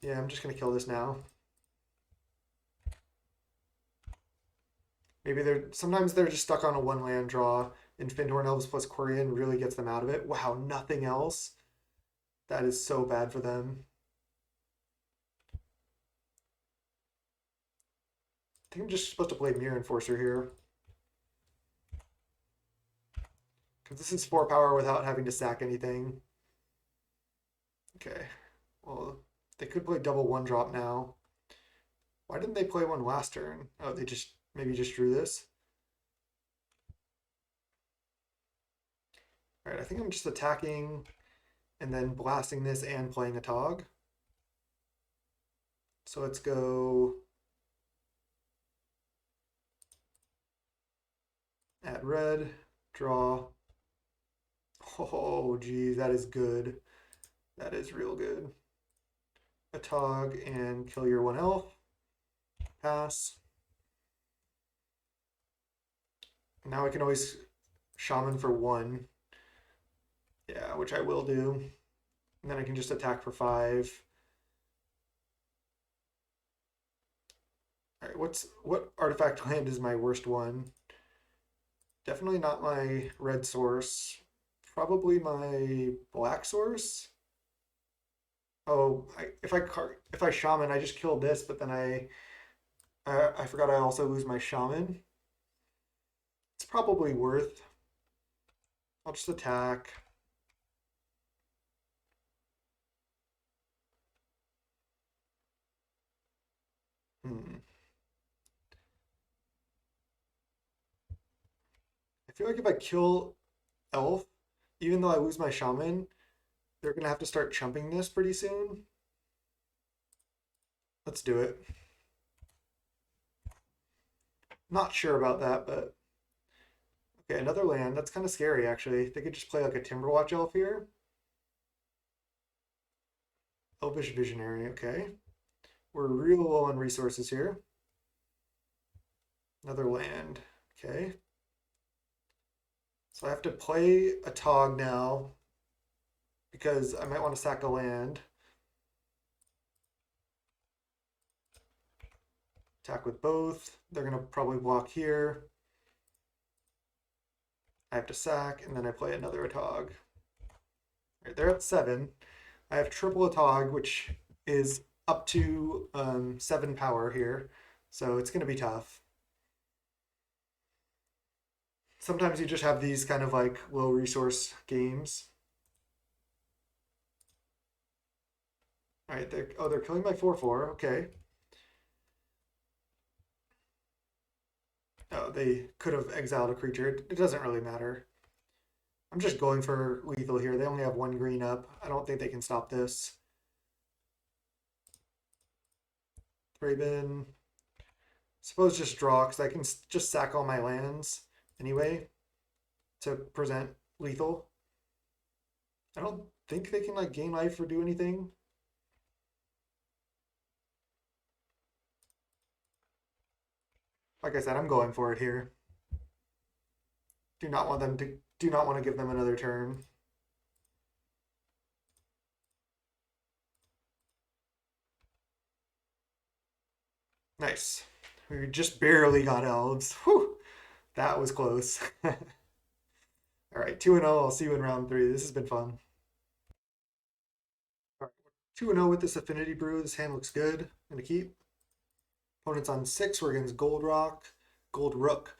Yeah, I'm just going to kill this now. Maybe sometimes they're just stuck on a 1 land draw, and Fyndhorn Elves plus Quirion really gets them out of it. Wow, nothing else. That is so bad for them. I think I'm just supposed to play Mirror Enforcer here. Because this is 4 power without having to sack anything. Okay. Well, they could play double 1-drop now. Why didn't they play one last turn? Oh, they just maybe just drew this. All right, I think I'm just attacking and then blasting this and playing a Tog. So let's go add red, draw. Oh, geez, that is good. That is real good. A Tog and kill your 1 elf. Pass. Now I can always shaman for 1. Yeah, which I will do. And then I can just attack for 5. All right, what artifact land is my worst one? Definitely not my red source. Probably my black source. Oh, if I shaman, I just kill this, but then I forgot I also lose my shaman. It's probably worth. I'll just attack. Hmm. I feel like if I kill elf, even though I lose my shaman, they're gonna have to start chumping this pretty soon. Let's do it. Not sure about that, but okay, another land. That's kind of scary, actually. They could just play like a Timberwatch elf here. Elvish Visionary, okay. We're real low on resources here. Another land, okay. So I have to play a Tog now because I might want to sack a land. Attack with both. They're going to probably block here. I have to sack, and then I play another Atog. Right, they're at 7. I have triple Atog, which is up to 7 power here, so it's going to be tough. Sometimes you just have these kind of like low resource games. All right, they're killing my 4/4. Okay. Oh, they could have exiled a creature. It doesn't really matter. I'm just going for lethal here. They only have 1 green up. I don't think they can stop this. Thraben. Suppose just draw, because I can just sack all my lands anyway to present lethal. I don't think they can like gain life or do anything. Like I said, I'm going for it here. Do not want them to do not want to give them another turn. Nice. We just barely got elves. Whew, that was close. All right, 2-0. I'll see you in round 3. This has been fun. All right, 2-0 with this Affinity Brew. This hand looks good. I'm gonna keep. Opponent's on 6. We're against Gold Rook.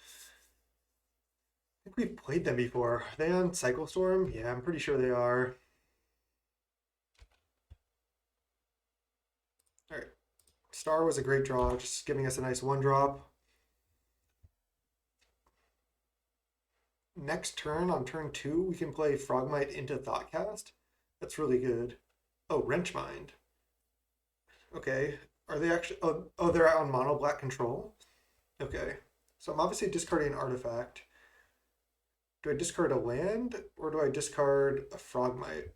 I think we've played them before. Are they on Cycle Storm? Yeah, I'm pretty sure they are. All right. Star was a great draw, just giving us a nice 1-drop. Next turn, on turn 2, we can play Frogmite into Thoughtcast. That's really good. Oh, Wrenchmind. Okay. Are they actually... Oh, they're on mono black control? Okay. So I'm obviously discarding an artifact. Do I discard a land, or do I discard a Frogmite?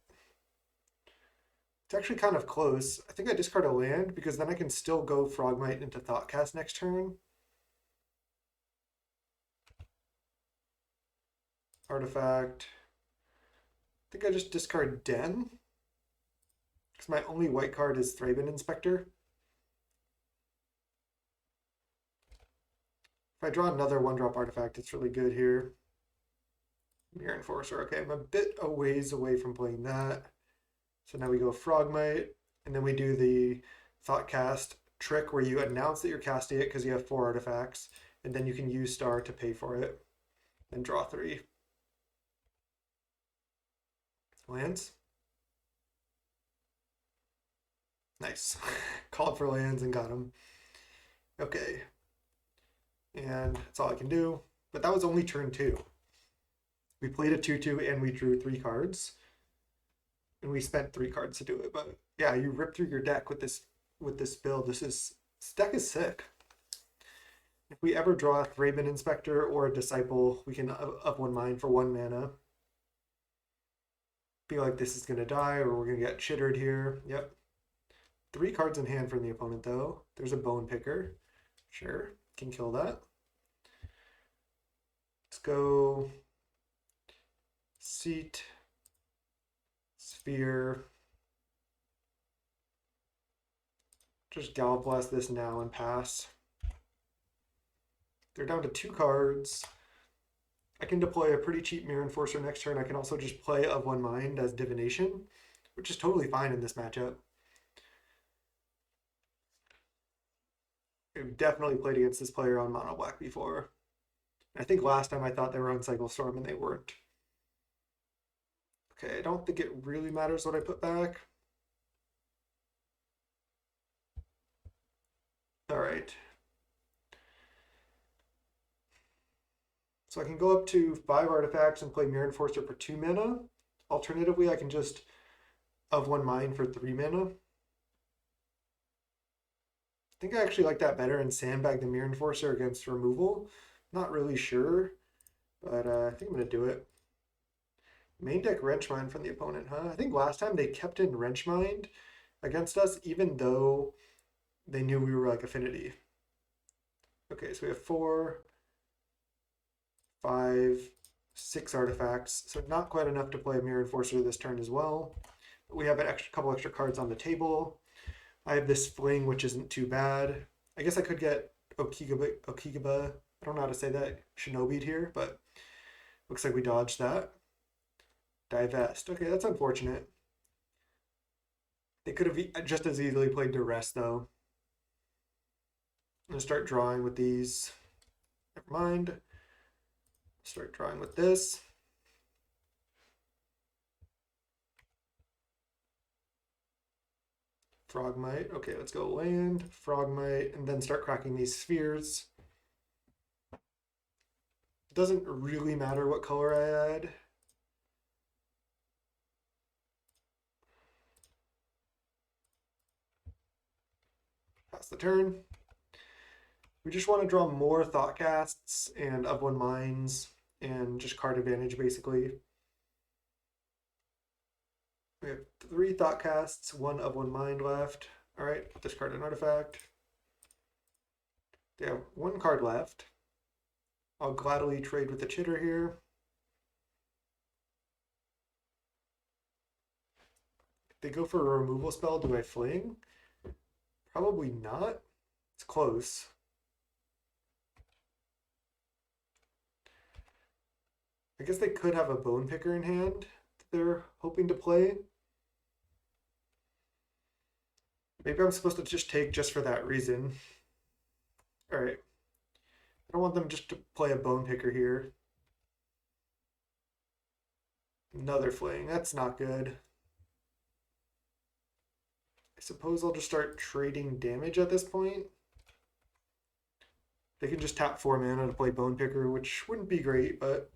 It's actually kind of close. I think I discard a land, because then I can still go Frogmite into Thoughtcast next turn. Artifact. I think I just discard Den. Because my only white card is Thraben Inspector. If I draw another 1-drop artifact, it's really good here. Mirror Enforcer. Okay, I'm a bit a ways away from playing that. So now we go Frogmite, and then we do the Thoughtcast trick where you announce that you're casting it because you have 4 artifacts, and then you can use star to pay for it, and draw 3. Lands. Nice. Called for lands and got them. Okay. And that's all I can do. But that was only turn 2. We played a 2/2 and we drew 3 cards. And we spent 3 cards to do it. But yeah, you rip through your deck with this build. This deck is sick. If we ever draw a Thraben Inspector or a Disciple, we can up 1 mine for 1 mana. Feel like this is gonna die or we're gonna get chittered here. Yep. 3 cards in hand from the opponent though. There's a Bone Picker. Sure, can kill that. Let's go Seat, Sphere. Just Gallop Blast this now and pass. They're down to 2 cards. I can deploy a pretty cheap Mirror Enforcer next turn. I can also just play Of One Mind as Divination, which is totally fine in this matchup. I've definitely played against this player on Mono Black before. I think last time I thought they were on Cycle Storm and they weren't. Okay, I don't think it really matters what I put back. All right. So I can go up to 5 artifacts and play Mirror Enforcer for 2 mana. Alternatively, I can just Of One Mind for 3 mana. I think I actually like that better and sandbag the Mirror Enforcer against removal. Not really sure, but I think I'm going to do it. Main deck Wrenchmind from the opponent, huh? I think last time they kept in Wrenchmind against us, even though they knew we were like Affinity. Okay, so we have 4, 5, 6 artifacts, so not quite enough to play a Mirror Enforcer this turn as well. But we have a couple extra cards on the table. I have this Fling, which isn't too bad. I guess I could get Okigaba. I don't know how to say that. Shinobi'd here, but looks like we dodged that. Divest. Okay, that's unfortunate. They could have just as easily played Duress, though. I'm going to start drawing with these. Never mind. Start drawing with this. Frogmite. Okay, let's go land, Frogmite, and then start cracking these spheres. It doesn't really matter what color I add. Pass the turn. We just want to draw more Thoughtcasts and Of One Minds and just card advantage, basically. We have 3 Thoughtcasts, 1 Of One Mind left. All right, discard an artifact. They have 1 card left. I'll gladly trade with the Chitter here. If they go for a removal spell, do I fling? Probably not. It's close. I guess they could have a Bone Picker in hand that they're hoping to play. Maybe I'm supposed to just take just for that reason. All right. I don't want them just to play a Bone Picker here. Another Fling. That's not good. I suppose I'll just start trading damage at this point. They can just tap 4 mana to play Bone Picker, which wouldn't be great, but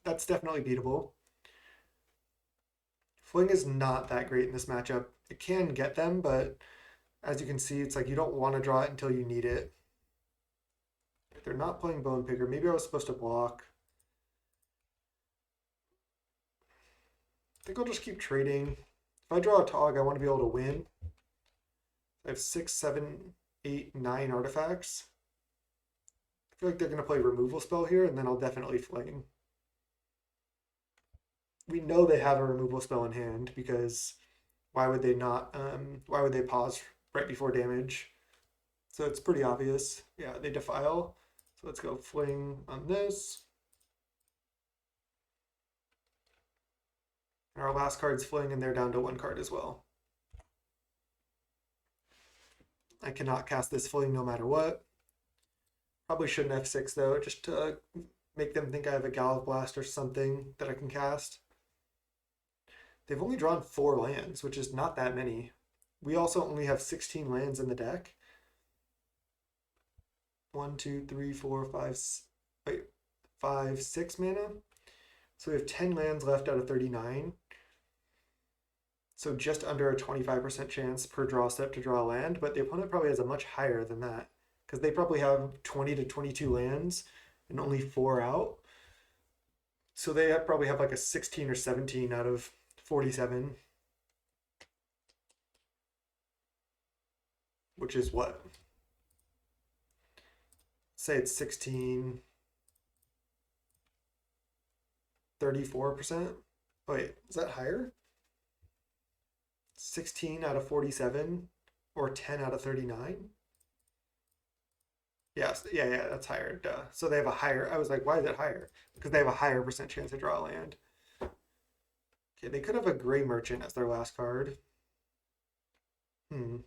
that's definitely beatable. Fling is not that great in this matchup. It can get them, but as you can see, it's like you don't want to draw it until you need it. If they're not playing Bone Picker, maybe I was supposed to block. I think I'll just keep trading. If I draw a Tog, I want to be able to win. I have 6, 7, 8, 9 artifacts. I feel like they're going to play removal spell here, and then I'll definitely fling. We know they have a removal spell in hand because why would they not? Why would they pause right before damage? So it's pretty obvious. Yeah, they defile. So let's go fling on this. And our last card's Fling, and they're down to 1 card as well. I cannot cast this Fling no matter what. Probably shouldn't F6 though, just to make them think I have a Galv Blast or something that I can cast. They've only drawn 4 lands, which is not that many. We also only have 16 lands in the deck. 1, 2, 3, 4, 5, wait, 5, 6 mana. So we have 10 lands left out of 39. So just under a 25% chance per draw step to draw a land, but the opponent probably has a much higher than that because they probably have 20 to 22 lands and only 4 out. So they probably have like a 16 or 17 out of 47, which is what? Say it's 16, 34%. Oh, wait, is that higher? 16 out of 47 or 10 out of 39? Yes, yeah, that's higher. Duh. So they have a higher. I was like, why is it higher? Because they have a higher percent chance to draw a land. Okay, they could have a Gray Merchant as their last card. I'm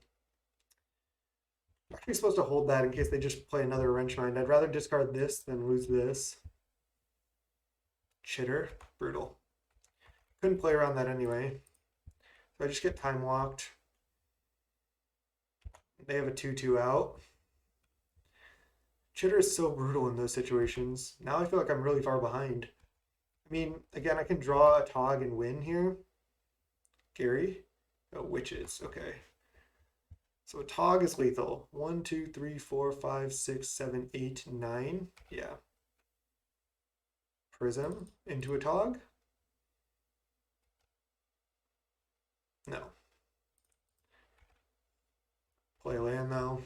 actually supposed to hold that in case they just play another Wrenchmind. I'd rather discard this than lose this. Chitter, brutal. Couldn't play around that anyway. So I just get time walked. They have a 2/2 out. Chitter is so brutal in those situations. Now I feel like I'm really far behind. I mean, again, I can draw a Tog and win here. Gary? Oh, Witches. Okay. So a Tog is lethal. 1, 2, 3, 4, 5, 6, 7, 8, 9. Yeah. Prism into a Tog? No. Play a land though.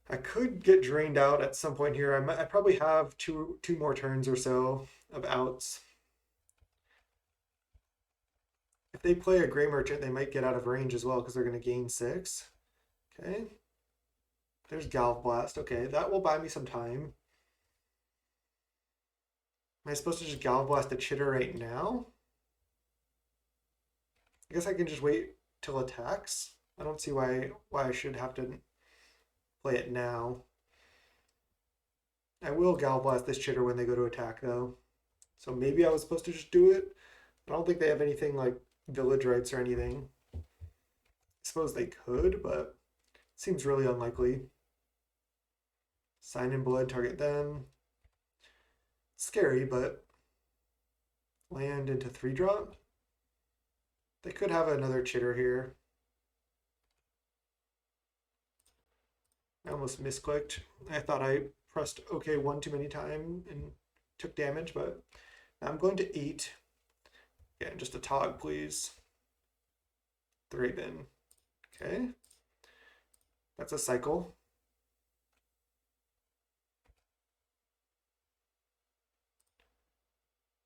I could get drained out at some point here. I probably have two more turns or so of outs. If they play a Gray Merchant, they might get out of range as well because they're going to gain 6. Okay. There's Galv Blast. Okay, that will buy me some time. Am I supposed to just Galv Blast the Chitter right now? I guess I can just wait till attacks. I don't see why I should have to play it now. I will Galv Blast this Chitter when they go to attack though. So maybe I was supposed to just do it. I don't think they have anything like Village Rights or anything. I suppose they could, but it seems really unlikely. Sign in Blood, target them. Scary, but land into 3-drop. They could have another Chitter here. I almost misclicked. I thought I pressed OK one too many times and took damage, but I'm going to 8. Again, just a Tog, please. Thraben. Okay. That's a cycle.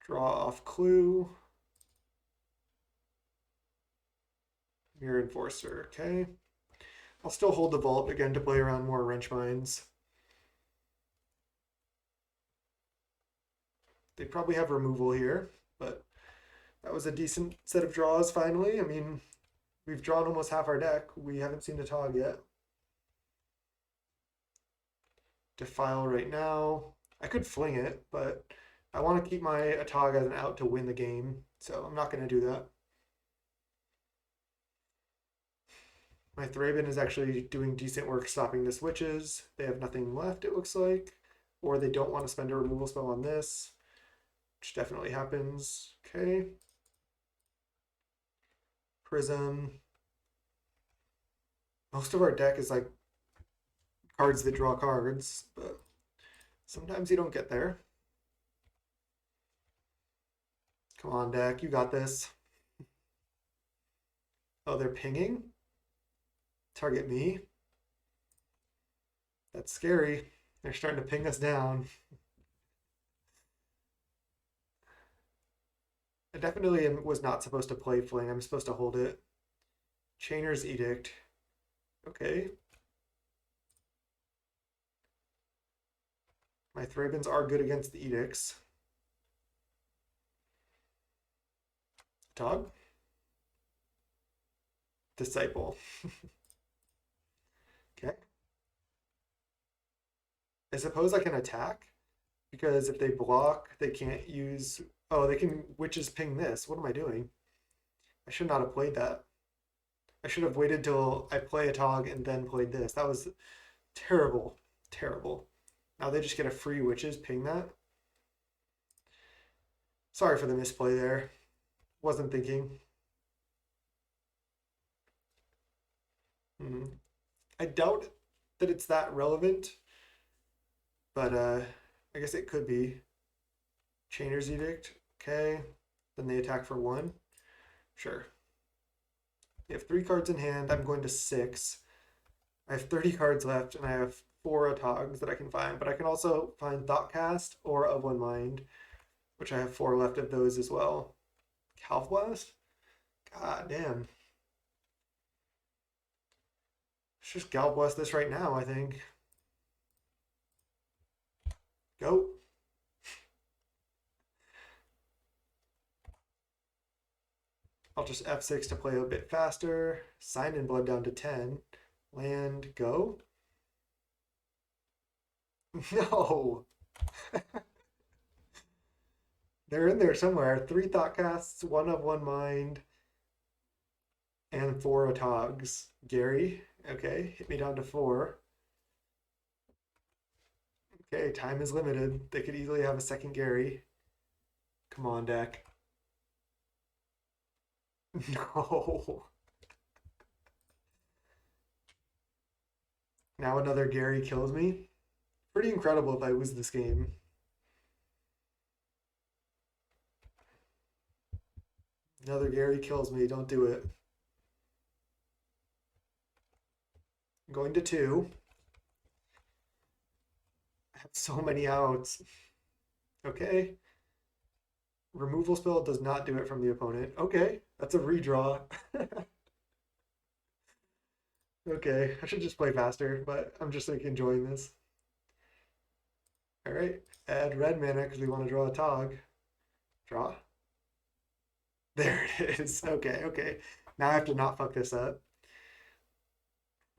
Draw off Clue. Mirror Enforcer. Okay. I'll still hold the Vault again to play around more Wrenchminds. They probably have removal here, but that was a decent set of draws finally. I mean, we've drawn almost half our deck. We haven't seen the Tog yet. Defile right now. I could fling it, but I want to keep my Atog as an out to win the game, so I'm not going to do that. My Thraben is actually doing decent work stopping this Witches. They have nothing left, it looks like. Or they don't want to spend a removal spell on this, which definitely happens. Okay. Prism. Most of our deck is like cards that draw cards, but sometimes you don't get there. Come on, deck, you got this. Oh, they're pinging? Target me? That's scary. They're starting to ping us down. I definitely was not supposed to play Fling. I'm supposed to hold it. Chainer's Edict. Okay. My Thrabens are good against the Edicts. Tog? Disciple. Okay. I suppose I can attack because if they block, they can't use. Oh, they can witches ping this. What am I doing? I should not have played that. I should have waited till I play a Tog and then played this. That was terrible. Terrible. Now they just get a free witches ping that. Sorry for the misplay there. Wasn't thinking. Hmm. I doubt that it's that relevant, but I guess it could be. Chainer's Edict. Okay. Then they attack for one. Sure. You have 3 cards in hand. I'm going to 6. I have 30 cards left, and I have 4 Atogs that I can find, but I can also find Thoughtcast or Of One Mind, which I have 4 left of those as well. Calf Blast? God damn. Let's just Gal Blast this right now, I think. Go. I'll just F6 to play a bit faster. Sign in Blood down to 10. Land, go. No. They're in there somewhere. 3 Thoughtcasts, 1 Of One Mind, and 4 Atogs. Gary, okay, hit me down to 4. Okay, time is limited. They could easily have a second Gary. Come on, deck. No. Now another Gary kills me. Pretty incredible if I lose this game. Another Gary kills me. Don't do it. I'm going to 2. I have so many outs. Okay. Removal spell does not do it from the opponent. Okay, that's a redraw. Okay, I should just play faster, but I'm just like enjoying this. All right, add red mana because we want to draw a Tog. Draw. There it is. Okay, okay. Now I have to not fuck this up.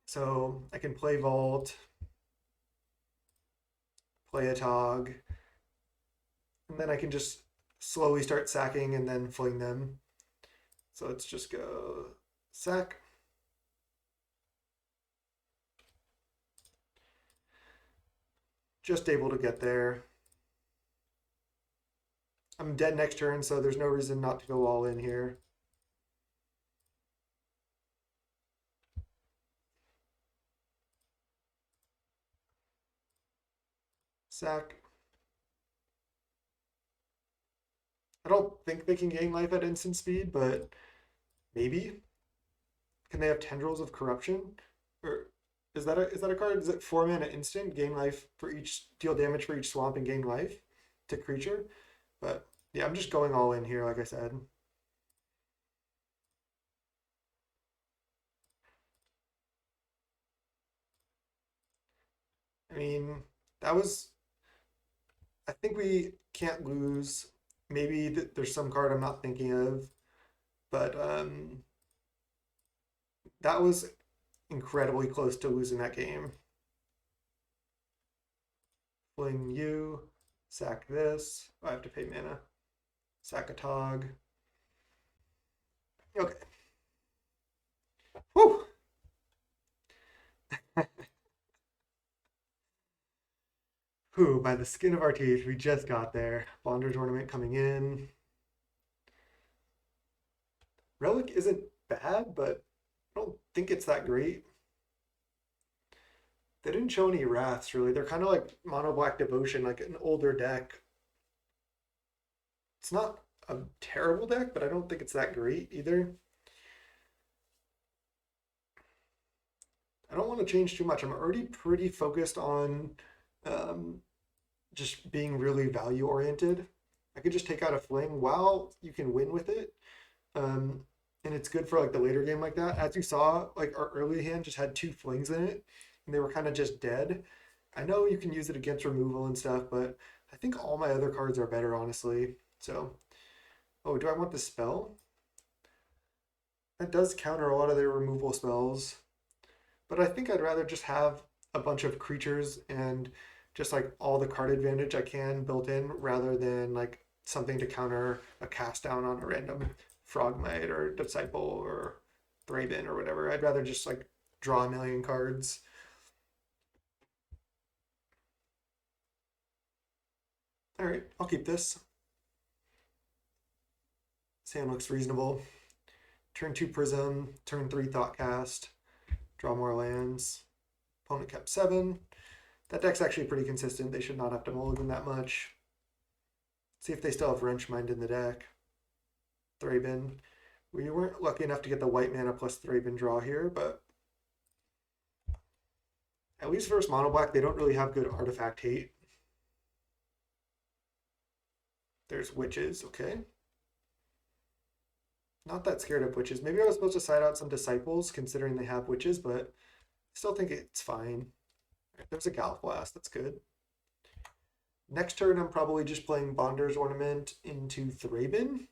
So I can play Vault, play a Tog, and then I can just slowly start sacking and then fling them. So let's just go sack. Just able to get there. I'm dead next turn, so there's no reason not to go all in here. Sack. I don't think they can gain life at instant speed, but maybe. Can they have Tendrils of Corruption? Or is that a card? Is it 4 mana instant? Gain life for each, deal damage for each swamp and gain life to creature? But yeah, I'm just going all in here, like I said. I mean, that was. I think we can't lose. Maybe there's some card I'm not thinking of, but that was incredibly close to losing that game. Fling you, sack this. Oh, I have to pay mana. Sack a Tog. Okay. Whew. Whew, by the skin of our teeth, we just got there. Bonders Ornament coming in. Relic isn't bad, but I don't think it's that great. They didn't show any wraths really. They're kind of like mono black devotion, like an older deck. It's not a terrible deck, but I don't think it's that great either. I don't want to change too much. I'm already pretty focused on um, just being really value oriented. I could just take out a fling while you can win with it. Um, and it's good for like the later game like that. As you saw, like our early hand just had 2 flings in it and they were kind of just dead. I know you can use it against removal and stuff, but I think all my other cards are better, honestly. So, oh, do I want the spell? That does counter a lot of their removal spells, but I think I'd rather just have a bunch of creatures and just like all the card advantage I can built in rather than like something to counter a cast down on a random Frogmite or Disciple or Thraben or whatever. I'd rather just like draw a million cards. All right, I'll keep this. Sand looks reasonable. Turn 2 Prism, turn 3 Thoughtcast, draw more lands. Opponent kept 7. That deck's actually pretty consistent. They should not have to mulligan that much. See if they still have Wrenchmind in the deck. Thraben. We weren't lucky enough to get the white mana plus Thraben draw here, but at least versus mono black, they don't really have good artifact hate. There's witches, okay. Not that scared of witches. Maybe I was supposed to side out some disciples considering they have witches, but I still think it's fine. Right, there's a Galv Blast, that's good. Next turn, I'm probably just playing Bonder's Ornament into Thraben.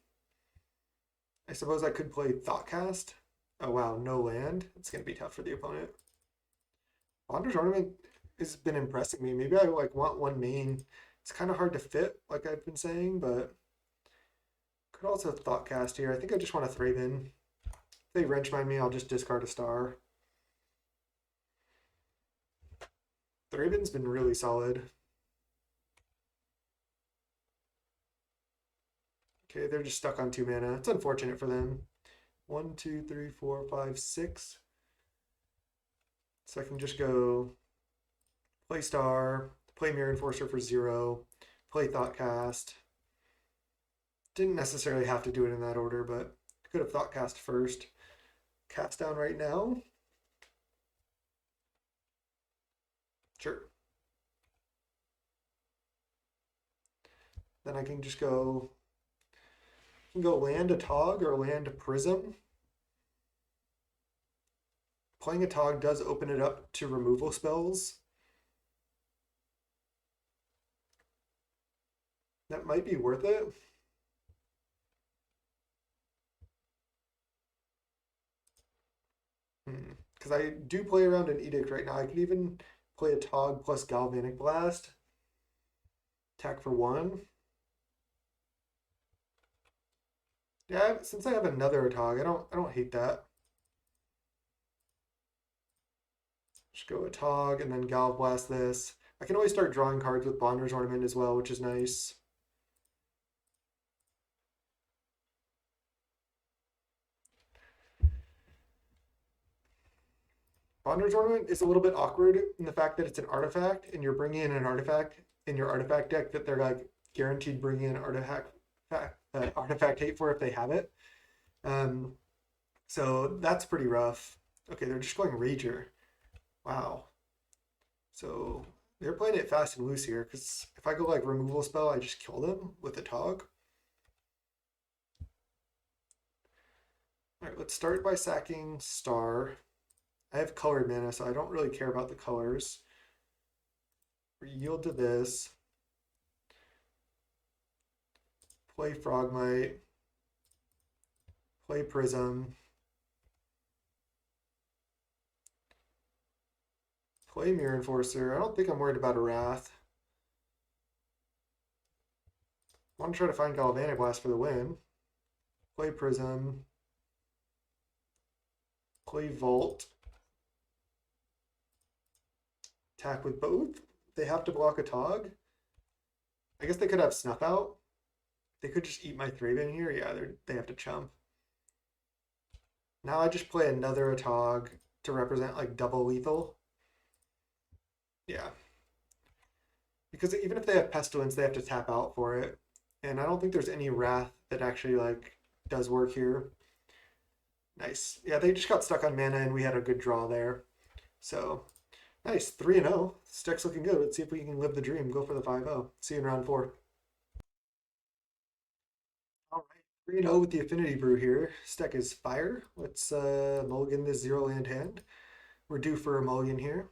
I suppose I could play Thoughtcast. Oh wow, no land. It's gonna be tough for the opponent. Bonder's Ornament has been impressing me. Maybe I like want one main. It's kind of hard to fit, like I've been saying, but could also Thoughtcast here. I think I just want to Thraben. If they Wrenchmind me, I'll just discard a star. Thraben's been really solid. Okay, they're just stuck on 2 mana. It's unfortunate for them. 1, 2, 3, 4, 5, 6. So I can just go play Star, play Mirror Enforcer for 0, play Thoughtcast. Didn't necessarily have to do it in that order, but could have Thoughtcast first. Cast down right now. Sure. Then I can just go land a Tog or land a Prism. Playing a Tog does open it up to removal spells. That might be worth it. Because I do play around an Edict right now. I could even play a Tog plus Galvanic Blast. Attack for 1. Yeah, since I have another Tog, I don't hate that. Just go a Tog and then Galv Blast this. I can always start drawing cards with Bonder's Ornament as well, which is nice. Bonder's Ornament is a little bit awkward in the fact that it's an artifact, and you're bringing in an artifact in your artifact deck that they're like guaranteed bringing in artifact hate for if they have it. So that's pretty rough. Okay, they're just going Rager. Wow. So they're playing it fast and loose here, because if I go like removal spell, I just kill them with a Tog. All right, let's start by sacking Star. I have colored mana, so I don't really care about the colors. Yield to this. Play Frogmite. Play Prism. Play Mirror Enforcer. I don't think I'm worried about a Wrath. I want to try to find Galvanic Blast for the win. Play Prism. Play Vault. Attack with both. They have to block a Tog. I guess they could have Snuff Out. They could just eat my Thraben here. Yeah, they have to chump. Now I just play another Tog to represent like double lethal. Yeah. Because even if they have Pestilence, they have to tap out for it. And I don't think there's any Wrath that actually like does work here. Nice. Yeah, they just got stuck on mana and we had a good draw there. So nice. 3-0. This deck's looking good. Let's see if we can live the dream. Go for the 5-0. See you in round 4. All right. 3-0 with the Affinity Brew here. This deck is fire. Let's mulligan this 0 land hand. We're due for a mulligan here.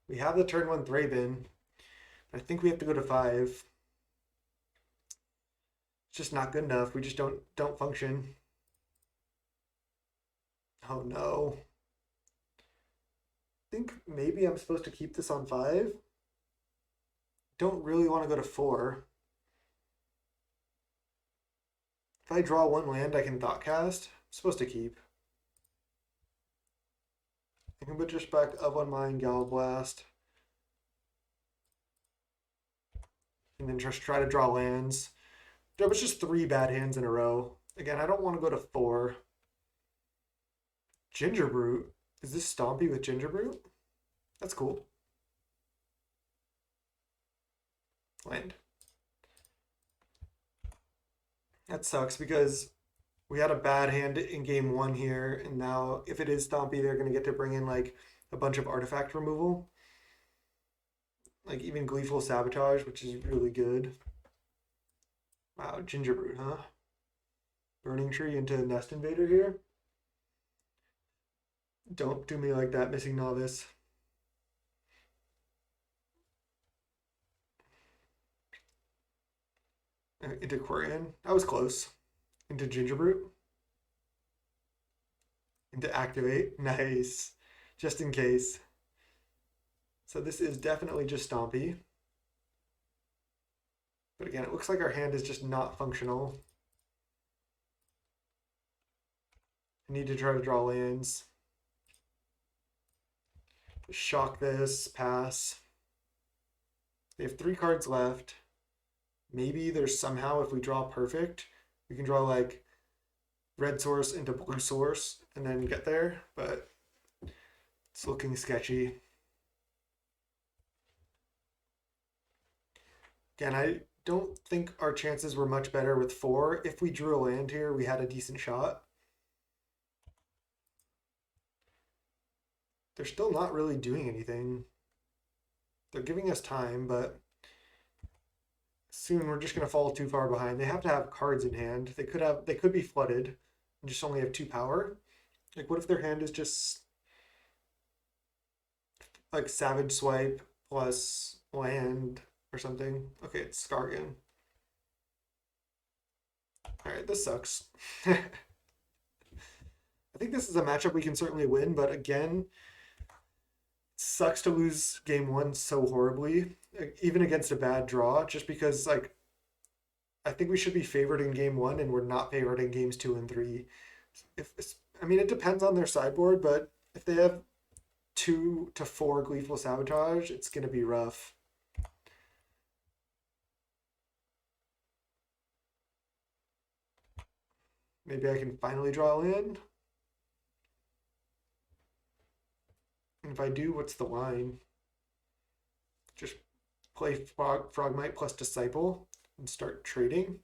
We have the turn 1 Thraben. I think we have to go to 5. just not good enough. We just don't function. Oh no. I think maybe I'm supposed to keep this on 5. Don't really want to go to 4. If I draw 1 land, I can Thoughtcast. I'm supposed to keep. I can put just back of on mine, Gallblast. And then just try to draw lands. There was just 3 bad hands in a row. Again, I don't want to go to 4. Gingerbrute. Is this Stompy with Gingerbrute? That's cool. Land. That sucks because we had a bad hand in game 1 here, and now if it is Stompy, they're going to get to bring in like a bunch of artifact removal. Like even Gleeful Sabotage, which is really good. Wow, Gingerbrute, huh? Burning Tree into Nest Invader here. Don't do me like that, Missing Novice. Into Quarian. That was close. Into Gingerbrute. Into Activate. Nice. Just in case. So this is definitely just Stompy. But again, it looks like our hand is just not functional. I need to try to draw lands. Shock this, pass. They have 3 cards left. Maybe there's somehow, if we draw perfect, we can draw like red source into blue source and then get there, but it's looking sketchy. Again, I don't think our chances were much better with 4. If we drew a land here, we had a decent shot. They're still not really doing anything. They're giving us time, but soon we're just gonna fall too far behind. They have to have cards in hand. They could be flooded and just only have 2 power. Like what if their hand is just like Savage Swipe plus land or something? Okay, it's Scargan. Alright, this sucks. I think this is a matchup we can certainly win, but again, sucks to lose game 1 so horribly, even against a bad draw, just because like I think we should be favored in game 1 and we're not favored in games 2 and 3. I mean, it depends on their sideboard, but if they have 2 to 4 Gleeful Sabotage, it's going to be rough. Maybe I can finally draw in. And if I do, what's the line? Just play Frogmite plus Disciple and start trading.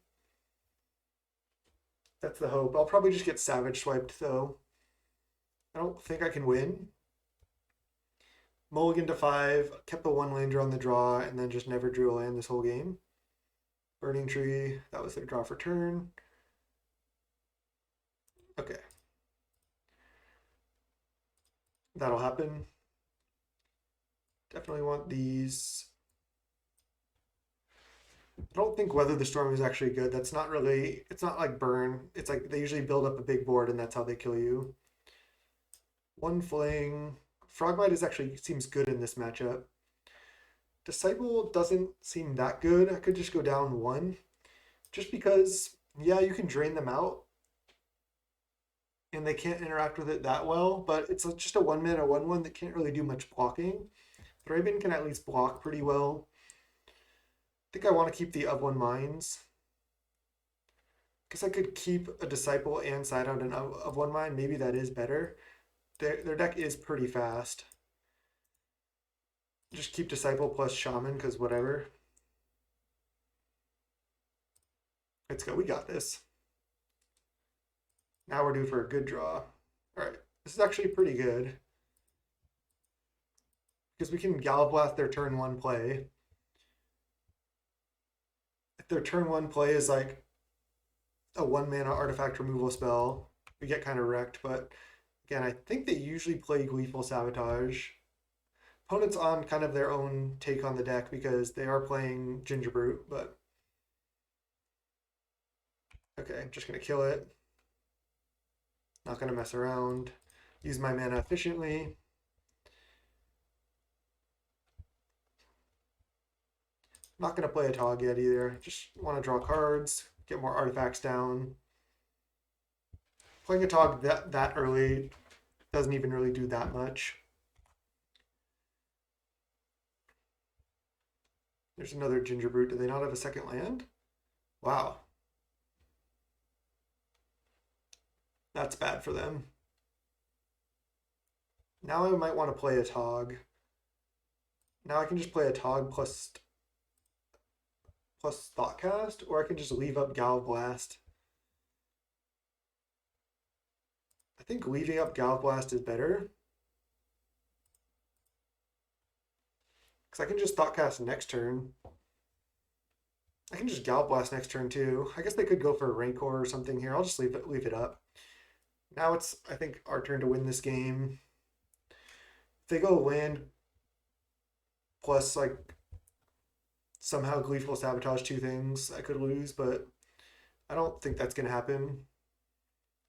That's the hope. I'll probably just get Savage Swiped though. I don't think I can win. Mulligan to 5, kept the 1 lander on the draw, and then just never drew a land this whole game. Burning Tree, that was their draw for turn. Okay. That'll happen. Definitely want these. I don't think Weather the Storm is actually good. That's not really, it's not like Burn. It's like they usually build up a big board and that's how they kill you. 1 Fling. Frogmite is actually seems good in this matchup. Disciple doesn't seem that good. I could just go down 1. Just because, yeah, you can drain them out. And they can't interact with it that well, but it's just a 1-mana 1/1 that can't really do much blocking. Thraben can at least block pretty well. I think I want to keep the of 1 mines. Guess I could keep a Disciple and side out an of 1 mine. Maybe that is better. Their deck is pretty fast. Just keep Disciple plus Shaman, because whatever. Let's go. We got this. Now we're due for a good draw. Alright. This is actually pretty good. Because we can Gallblast their turn 1 play. If their turn 1 play is like a 1-mana artifact removal spell, we get kind of wrecked, but again, I think they usually play Gleeful Sabotage. Opponents on kind of their own take on the deck because they are playing Gingerbrute, but Okay, I'm just gonna kill it. Not gonna mess around. Use my mana efficiently. Not gonna play a Tog yet either. Just want to draw cards, get more artifacts down. Playing a Tog that early doesn't even really do that much. There's another Gingerbrute. Do they not have a second land? Wow. That's bad for them. Now I might want to play a Tog. Now I can just play a Tog plus Thoughtcast, or I can just leave up Galvblast. I think leaving up Galvblast is better. Because I can just Thoughtcast next turn. I can just Galvblast next turn too. I guess they could go for a Rancor or something here. I'll just leave it up. Now it's, I think, our turn to win this game. If they go land plus like somehow Gleeful Sabotage two things, I could lose, but I don't think that's going to happen.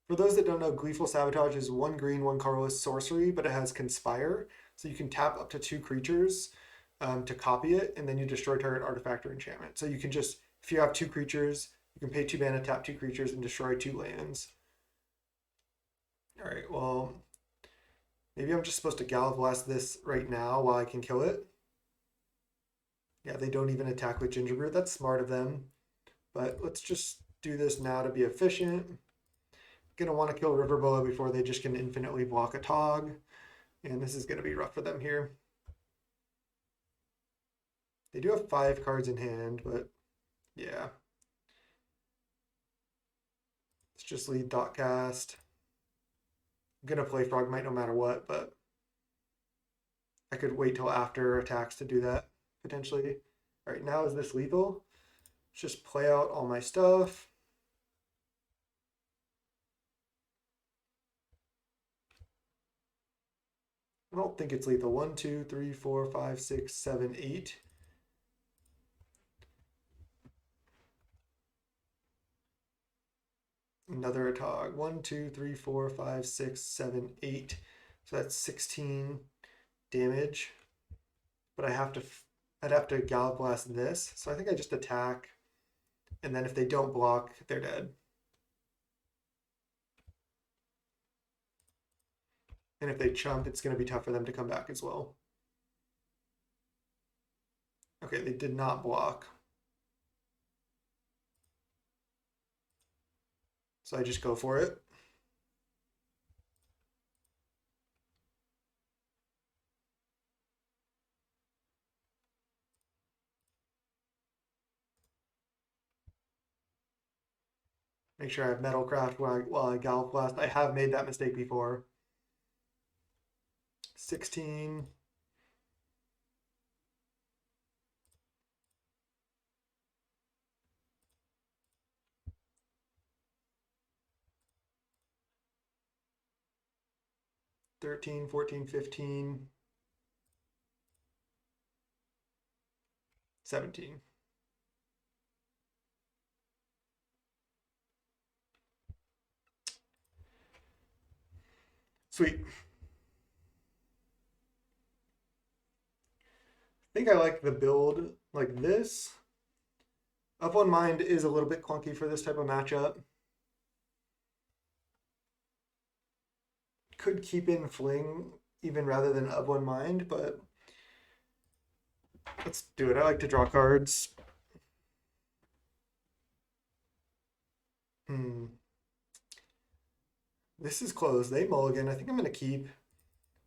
For those that don't know, Gleeful Sabotage is 1 green, 1 colorless sorcery, but it has Conspire. So you can tap up to 2 creatures to copy it, and then you destroy target artifact or enchantment. So you can just, if you have 2 creatures, you can pay 2 mana, tap 2 creatures, and destroy 2 lands. All right, well, maybe I'm just supposed to Galvblast this right now while I can kill it. Yeah, they don't even attack with Gingerbrute. That's smart of them. But let's just do this now to be efficient. Gonna want to kill Riverboa before they just can infinitely block a Tog. And this is gonna be rough for them here. They do have 5 cards in hand, but yeah. Let's just lead Thoughtcast. I'm gonna play Frogmite no matter what, but I could wait till after attacks to do that, potentially. All right, now is this lethal? Let's just play out all my stuff. I don't think it's lethal. 1, 2, 3, 4, 5, 6, 7, 8. Another Tog. 1, 2, 3, 4, 5, 6, 7, 8. So that's 16 damage. But I'd have to Galvblast this. So I think I just attack. And then if they don't block, they're dead. And if they chump, it's going to be tough for them to come back as well. Okay, they did not block. So I just go for it. Make sure I have Metalcraft while I Galvblast. I have made that mistake before. 16. $13, $14, $15, $17. Sweet. I think I like the build like this. Up One Mind is a little bit clunky for this type of matchup. Could keep in Fling even rather than Up One Mind, but let's do it. I like to draw cards. This is close. They mulligan. I think I'm going to keep.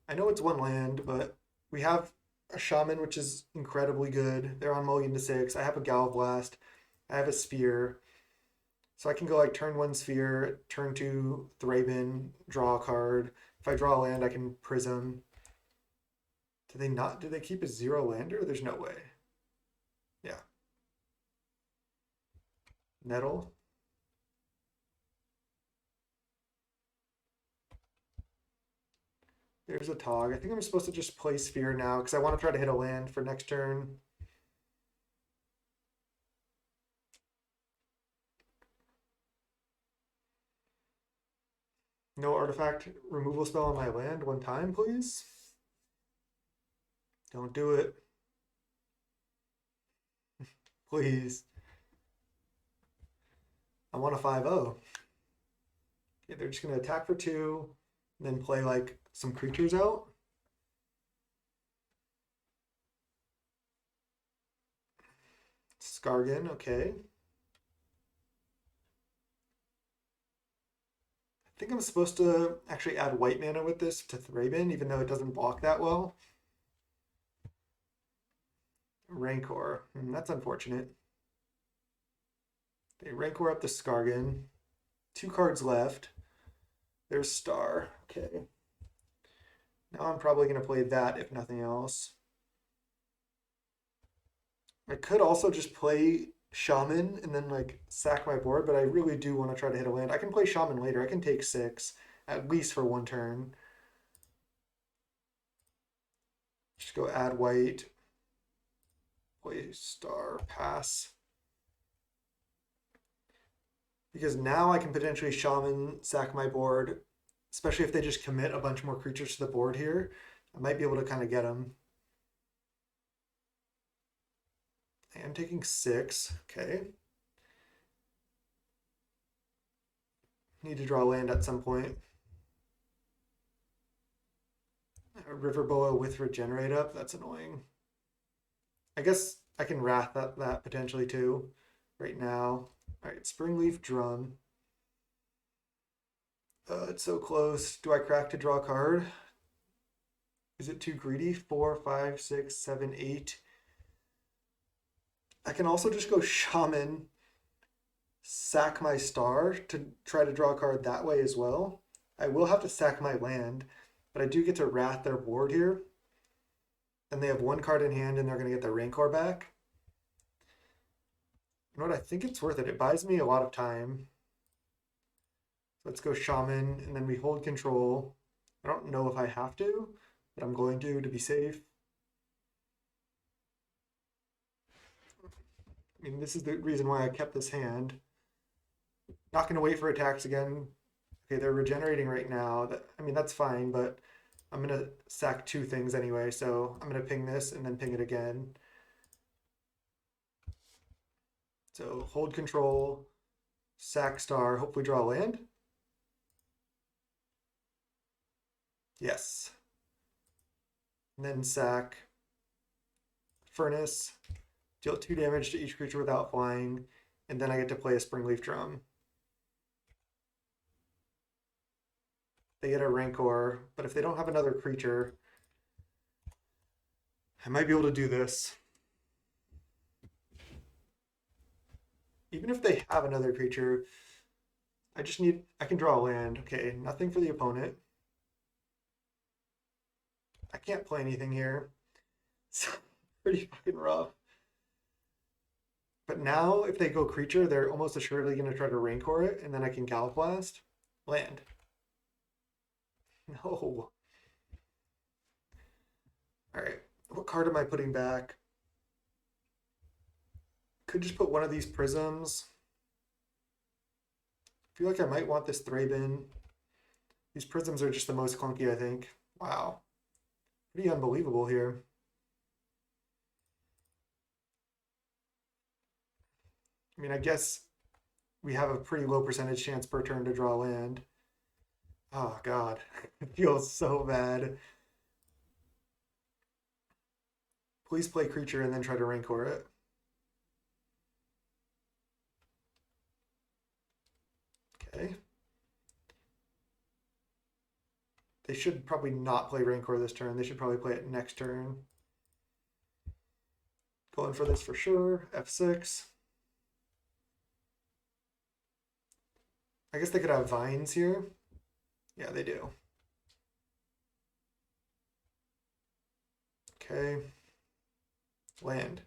I know it's 1 land, but we have a Shaman, which is incredibly good. They're on mulligan to 6. I have a Galvblast. I have a Sphere. So I can go like turn 1 Sphere, turn 2 Thraben, draw a card. If I draw a land, I can Prism. Do they not? Do they keep a 0 lander? There's no way. Yeah. Nettle. There's a Tog. I think I'm supposed to just play Sphere now because I want to try to hit a land for next turn. No artifact removal spell on my land one time, please. Don't do it. Please. I want a 5-0. Okay, they're just going to attack for 2, and then play like some creatures out. Skargan, okay. I think I'm supposed to actually add white mana with this to Thraben, even though it doesn't block that well. Rancor, that's unfortunate. They Rancor up the Skargan. 2 cards left. There's Star, okay. Now I'm probably going to play that if nothing else. I could also just play Shaman and then like sack my board, but I really do want to try to hit a land. I can play Shaman later. I can take 6, at least for 1 turn. Just go add white. Play Star, pass. Because now I can potentially Shaman, sack my board, especially if they just commit a bunch more creatures to the board here. I might be able to kind of get them. I am taking 6, okay. Need to draw land at some point. River Boa with Regenerate up, that's annoying. I guess I can Wrath that potentially too, right now. Alright, Springleaf Drum. It's so close. Do I crack to draw a card? Is it too greedy? 4, 5, 6, 7, 8. I can also just go Shaman, sack my Star to try to draw a card that way as well. I will have to sack my land, but I do get to Wrath their board here. Then they have 1 card in hand and they're going to get their Rancor back. You know what? I think it's worth it. It buys me a lot of time. Let's go Shaman, and then we hold control. I don't know if I have to, but I'm going to be safe. I mean, this is the reason why I kept this hand. Not going to wait for attacks again. Okay, they're regenerating right now. I mean, that's fine, but I'm going to sack 2 things anyway, so I'm going to ping this and then ping it again. So hold control, sack Star, hopefully draw a land. Yes. And then sack Furnace, deal 2 damage to each creature without flying, and then I get to play a Springleaf Drum. They get a Rancor, but if they don't have another creature, I might be able to do this. Even if they have another creature, I can draw a land. Okay, nothing for the opponent. I can't play anything here. It's pretty fucking rough. But now, if they go creature, they're almost assuredly going to try to Rancor it, and then I can Gallop Blast. Land. No. Alright, what card am I putting back? Could just put one of these Prisms. I feel like I might want this Thraben. These Prisms are just the most clunky, I think. Wow. Pretty unbelievable here. I mean, I guess we have a pretty low percentage chance per turn to draw land. Oh, God. It feels so bad. Please play creature and then try to Rancor it. Okay. They should probably not play Rancor this turn. They should probably play it next turn. Going for this for sure. F6. I guess they could have vines here. Yeah, they do. Okay. Land.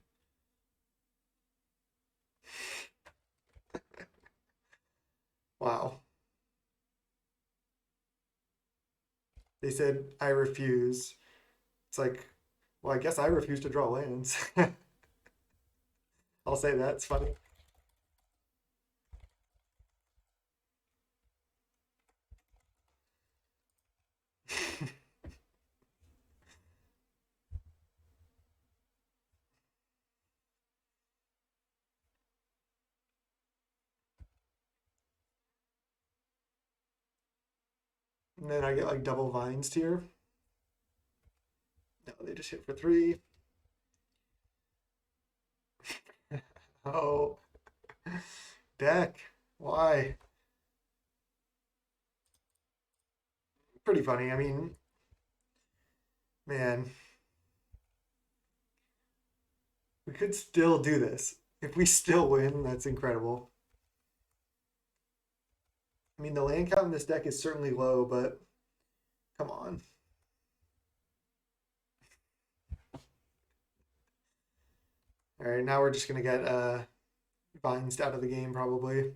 Wow. They said, I refuse. It's like, well, I guess I refuse to draw lands. I'll say that. It's funny. And then I get like double vines here. No, they just hit for 3. Oh, deck. Why? Pretty funny. I mean, man, we could still do this. If we still win, that's incredible. I mean, the land count in this deck is certainly low, but come on. All right, now we're just gonna get vines out of the game probably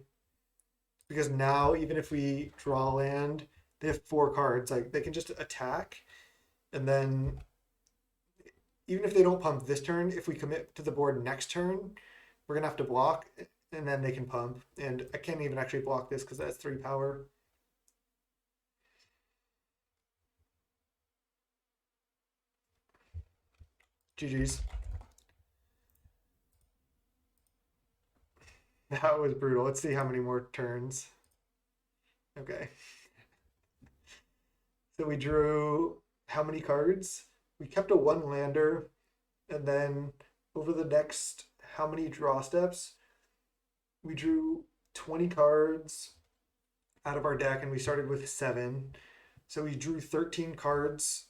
because now even if we draw land, they have 4 cards. Like they can just attack, and then even if they don't pump this turn, if we commit to the board next turn, we're gonna have to block, and then they can pump. And I can't even actually block this because that's 3 power. GG's. That was brutal. Let's see how many more turns. Okay. So we drew how many cards? We kept a 1 lander, and then over the next how many draw steps? We drew 20 cards out of our deck, and we started with 7. So we drew 13 cards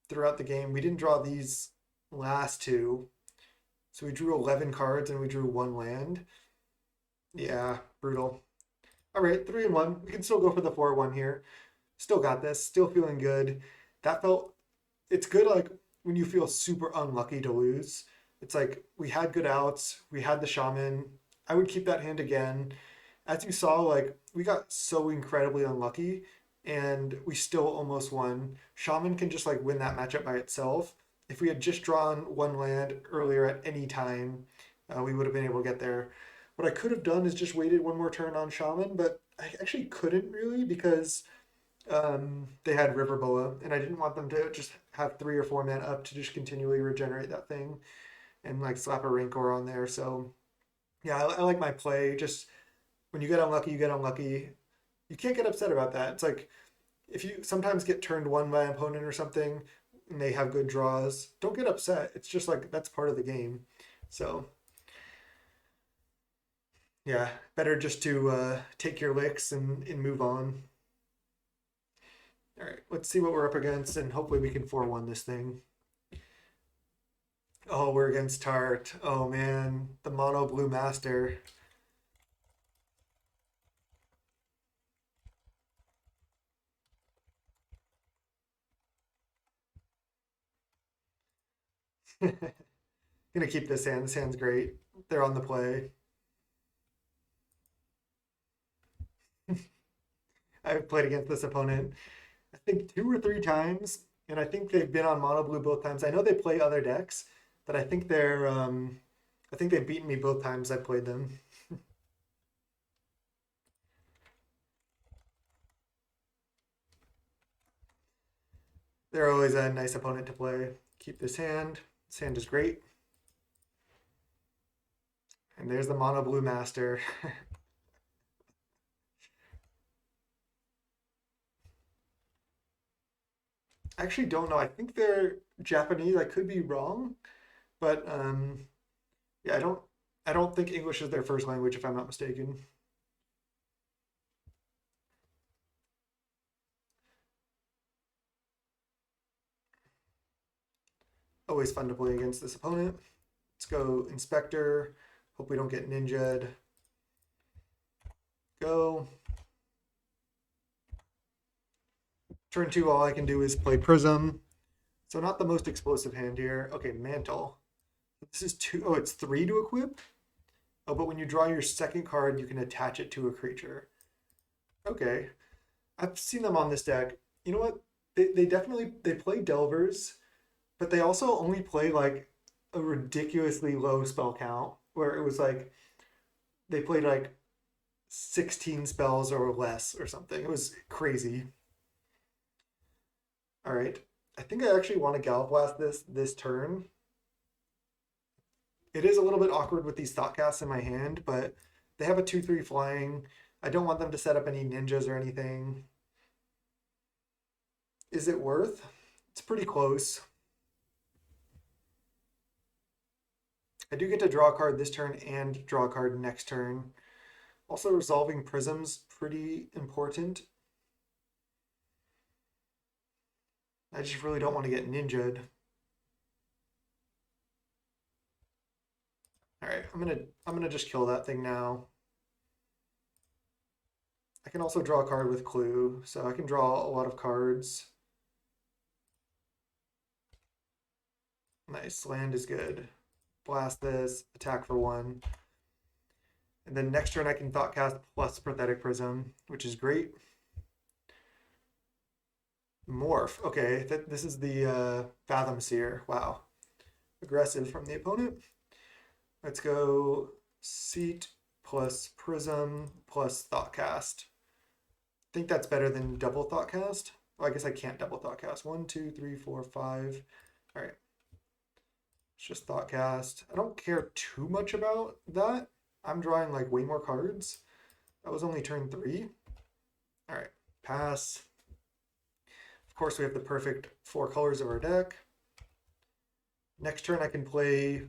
throughout the game. We didn't draw these last 2. So we drew 11 cards and we drew 1 land. Yeah, brutal. All right, 3-1. We can still go for the 4-1 here. Still got this. Still feeling good. That felt. It's good. Like when you feel super unlucky to lose. It's like we had good outs. We had the shaman. I would keep that hand again. As you saw, like we got so incredibly unlucky, and we still almost won. Shaman can just like win that matchup by itself. If we had just drawn 1 land earlier at any time, we would have been able to get there. What I could have done is just waited 1 more turn on Shaman, but I actually couldn't really because they had River Boa, and I didn't want them to just have 3 or 4 mana up to just continually regenerate that thing and like slap a Rancor on there. So yeah, I like my play. Just when you get unlucky, you get unlucky. You can't get upset about that. It's like if you sometimes get turned 1 by an opponent or something, and they have good draws, don't get upset. It's just like that's part of the game. So yeah, better just to take your licks and move on. All right, let's see what we're up against, and hopefully we can 4-1 this thing. Oh, we're against Tart. Oh man, the mono blue master. Gonna keep this hand. This hand's great. They're on the play. I've played against this opponent, I think 2 or 3 times, and I think they've been on mono blue both times. I know they play other decks, but I think I think they've beaten me both times I've played them. They're always a nice opponent to play. Keep this hand. This hand is great. And there's the mono blue master. I actually don't know. I think they're Japanese. I could be wrong, but yeah, I don't think English is their first language if I'm not mistaken. Always fun to play against this opponent. Let's go Inspector. Hope we don't get ninja'd. Go. Turn 2, all I can do is play Prism. So not the most explosive hand here. Okay, Mantle. This is 2. Oh, it's 3 to equip? Oh, but when you draw your second card, you can attach it to a creature. Okay. I've seen them on this deck. You know what? They definitely they play Delvers, but they also only play like a ridiculously low spell count where it was like they played like 16 spells or less or something. It was crazy. All right. I think I actually want to Gallop Blast this turn. It is a little bit awkward with these Thoughtcasts in my hand, but they have a 2/3 flying. I don't want them to set up any ninjas or anything. Is it worth? It's pretty close. I do get to draw a card this turn and draw a card next turn. Also, resolving prisms, pretty important. I just really don't want to get ninja'd. All right, I'm gonna just kill that thing now. I can also draw a card with clue, so I can draw a lot of cards. Nice, land is good. Blast this, attack for 1. And then next turn I can Thoughtcast plus Pathetic Prism, which is great. Morph. Okay, this is the Fathom Seer. Wow. Aggressive from the opponent. Let's go Seat plus Prism plus Thoughtcast. I think that's better than double Thoughtcast. Well, I guess I can't double Thoughtcast. 1, 2, 3, 4, 5. All right. It's just Thoughtcast. I don't care too much about that. I'm drawing like way more cards. That was only turn 3. All right, pass. Of course, we have the perfect 4 colors of our deck. Next turn, I can play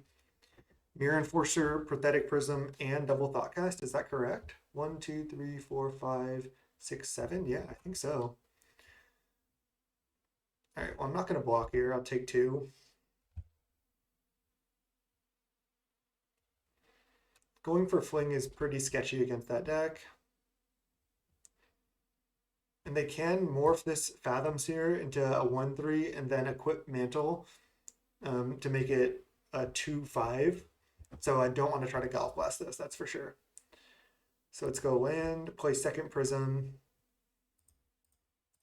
Mirror Enforcer, Pathetic Prism, and Double Thoughtcast. Is that correct? 1, 2, 3, 4, 5, 6, 7. Yeah, I think so. All right, well, I'm not going to block here. I'll take 2. Going for Fling is pretty sketchy against that deck. And they can morph this Fathom Seer into a 1/3 and then equip Mantle to make it a 2/5. So I don't want to try to Golf Blast this, that's for sure. So let's go land, play second Prism,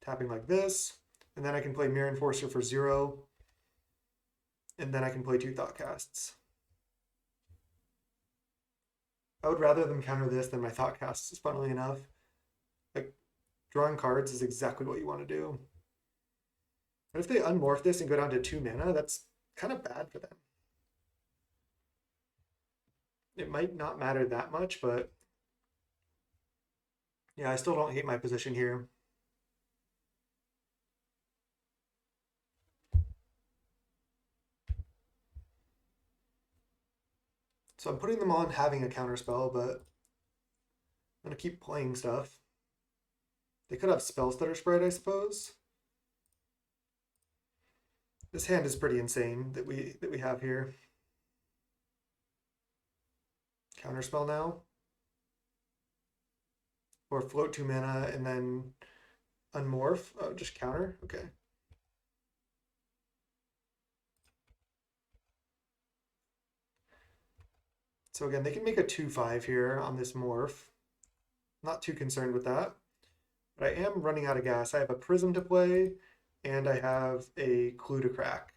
tapping like this. And then I can play Mirror Enforcer for 0. And then I can play 2 Thoughtcasts. I would rather them counter this than my Thoughtcasts, funnily enough. Like, drawing cards is exactly what you want to do. But if they unmorph this and go down to 2 mana, that's kind of bad for them. It might not matter that much, but yeah, I still don't hate my position here. So I'm putting them on having a counterspell, but I'm going to keep playing stuff. They could have Spell Stutter Sprite, I suppose. This hand is pretty insane that we have here. Counterspell now. Or float 2 mana and then unmorph. Oh, just counter? Okay. So again, they can make a 2/5 here on this morph. Not too concerned with that. But I am running out of gas. I have a Prism to play, and I have a Clue to crack.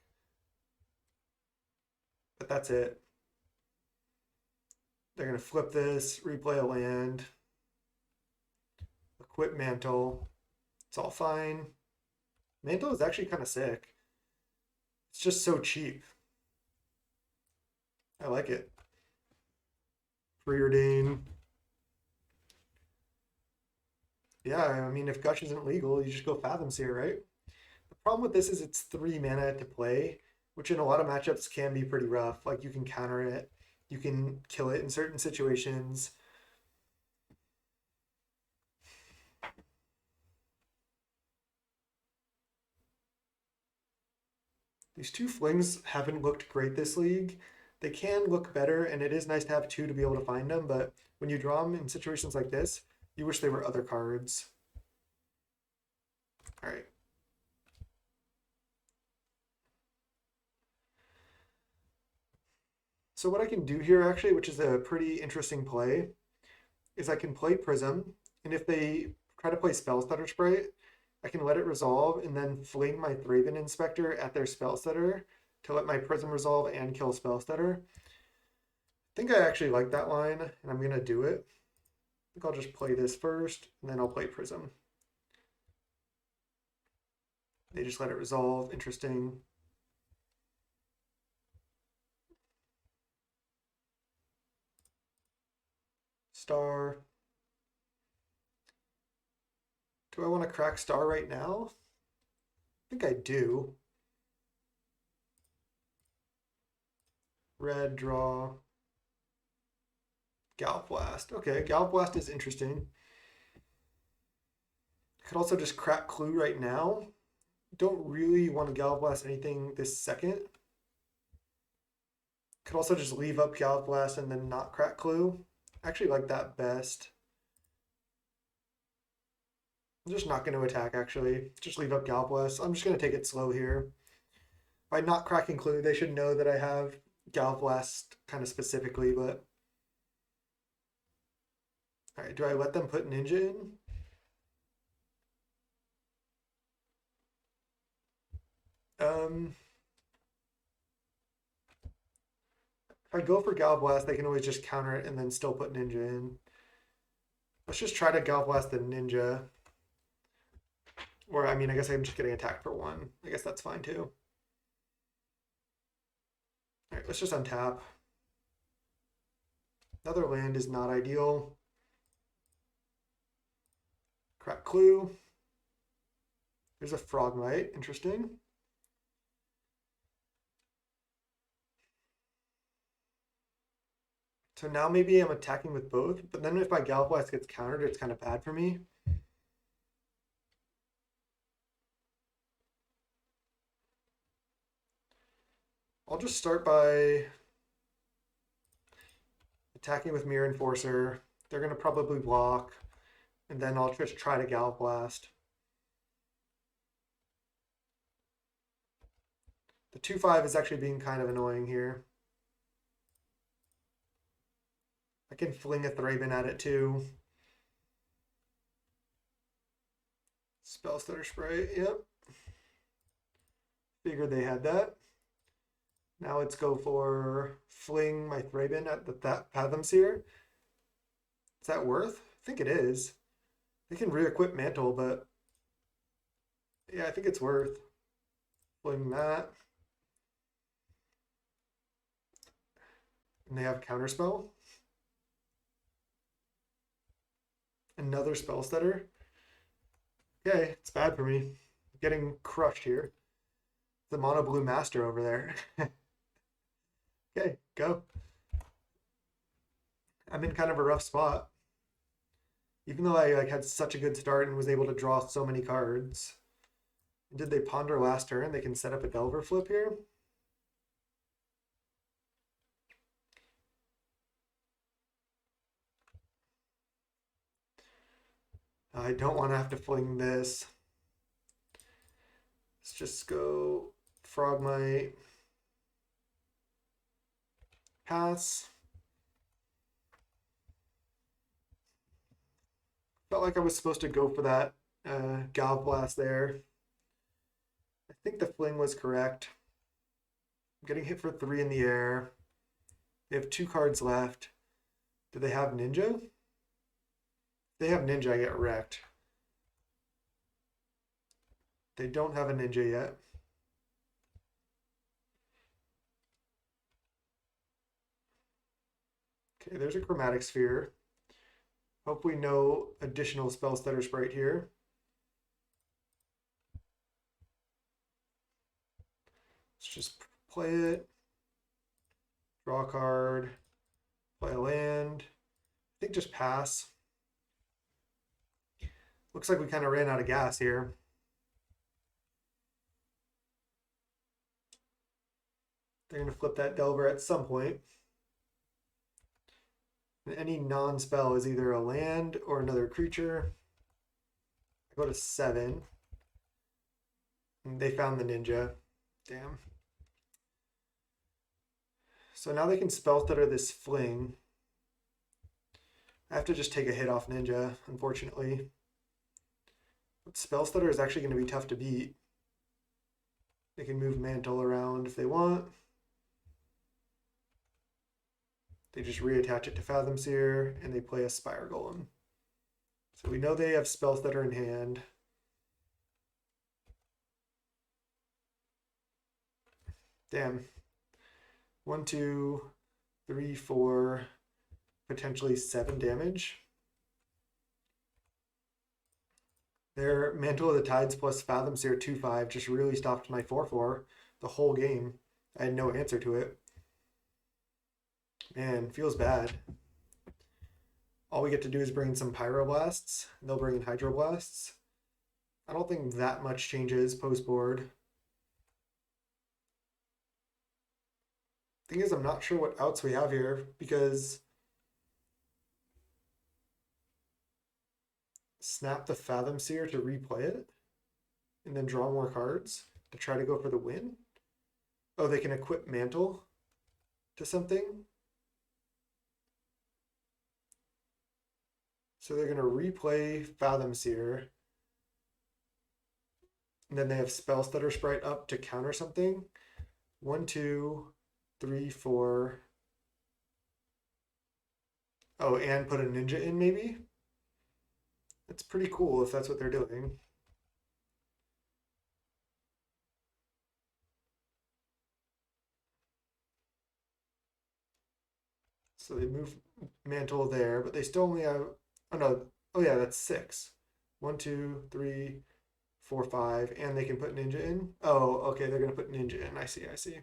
But that's it. They're going to flip this, replay a land, equip Mantle. It's all fine. Mantle is actually kind of sick. It's just so cheap. I like it. Preordain. Yeah, I mean, if Gush isn't legal, you just go Fathom Seer, right? The problem with this is it's 3 mana to play, which in a lot of matchups can be pretty rough. Like, you can counter it, you can kill it in certain situations. These 2 flings haven't looked great this league. They can look better, and it is nice to have 2 to be able to find them, but when you draw them in situations like this, you wish they were other cards. All right. So what I can do here actually, which is a pretty interesting play, is I can play Prism, and if they try to play Spell Stutter Sprite, I can let it resolve and then fling my Thraben Inspector at their Spell Stutter to let my Prism resolve and kill Spell Stutter. I think I actually like that line, and I'm gonna do it. I think I'll just play this first, and then I'll play Prism. They just let it resolve. Interesting. Star. Do I want to crack Star right now? think I do. Red, draw. Gallop Blast. Okay, Gallop Blast is interesting. Could also just crack Clue right now. Don't really want to Gallop Blast anything this second. Could also just leave up Gallop Blast and then not crack Clue. I actually like that best. I'm just not going to attack, actually. Just leave up Gallop Blast. I'm just going to take it slow here. By not cracking Clue, they should know that I have Gallop Blast kind of specifically, but... Alright, do I let them put Ninja in? If I go for Gallop Blast, they can always just counter it and then still put Ninja in. Let's just try to Gallop Blast the Ninja. Or, I mean, I guess I'm just getting attacked for one. I guess that's fine too. Alright, let's just untap. Another land is not ideal. Crack Clue. There's a Frogmite. Interesting. So now maybe I'm attacking with both, but then if my Gallop Blast gets countered, it's kind of bad for me. I'll just start by attacking with Mirror Enforcer. They're going to probably block, and then I'll just try to Gallop Blast. The 2/5 is actually being kind of annoying here. I can fling a Thraben at it too. Spell Stutter Spray, yep. Figured they had that. Now let's go for fling my Thraben at the Fathom Seer. Is that worth? I think it is. They can re-equip Mantle, but yeah, I think it's worth. Fling that. And they have Counterspell. Another Spell Stutter. Okay, it's bad for me. I'm getting crushed here. The Mono Blue Master over there. Okay, go. I'm in kind of a rough spot. Even though I had such a good start and was able to draw so many cards. Did they ponder last turn? They can set up a Delver flip here. I don't want to have to fling this. Let's just go Frogmite. Pass. Felt like I was supposed to go for that Gallop Blast there. I think the fling was correct. I'm getting hit for 3 in the air. They have 2 cards left. Do they have Ninja? If they have Ninja, I get wrecked. They don't have a Ninja yet. Okay, there's a Chromatic Sphere. Hopefully no additional Spell Stutter Sprite here. Let's just play it. Draw a card. Play a land. I think just pass. Looks like we kind of ran out of gas here. They're going to flip that Delver at some point. And any non-spell is either a land or another creature. I go to 7. And they found the Ninja. Damn. So now they can Spell Stutter this Fling. I have to just take a hit off Ninja, unfortunately. But Spell Stutter is actually going to be tough to beat. They can move Mantle around if they want. They just reattach it to Fathom Seer, and they play a Spire Golem. So we know they have Spell Stutter in hand. Damn. 1, 2, 3, 4, potentially 7 damage. Their Mantle of the Tides plus Fathom Seer 2/5 just really stopped my 4/4 the whole game. I had no answer to it. Man, feels bad. All we get to do is bring in some Pyroblasts. They'll bring in Hydroblasts. I don't think that much changes post board. Thing is, I'm not sure what outs we have here because snap the Fathom Seer to replay it and then draw more cards to try to go for the win. Oh, they can equip Mantle to something. So they're going to replay Fathom Seer. And then they have Spell Stutter Sprite up to counter something. 1, 2, 3, 4. Oh, and put a ninja in maybe? That's pretty cool if that's what they're doing. So they move Mantle there, but they still only have, oh no, oh yeah, that's 6. 1, 2, 3, 4, 5, and they can put Ninja in. Oh, okay, they're gonna put Ninja in. I see, I see.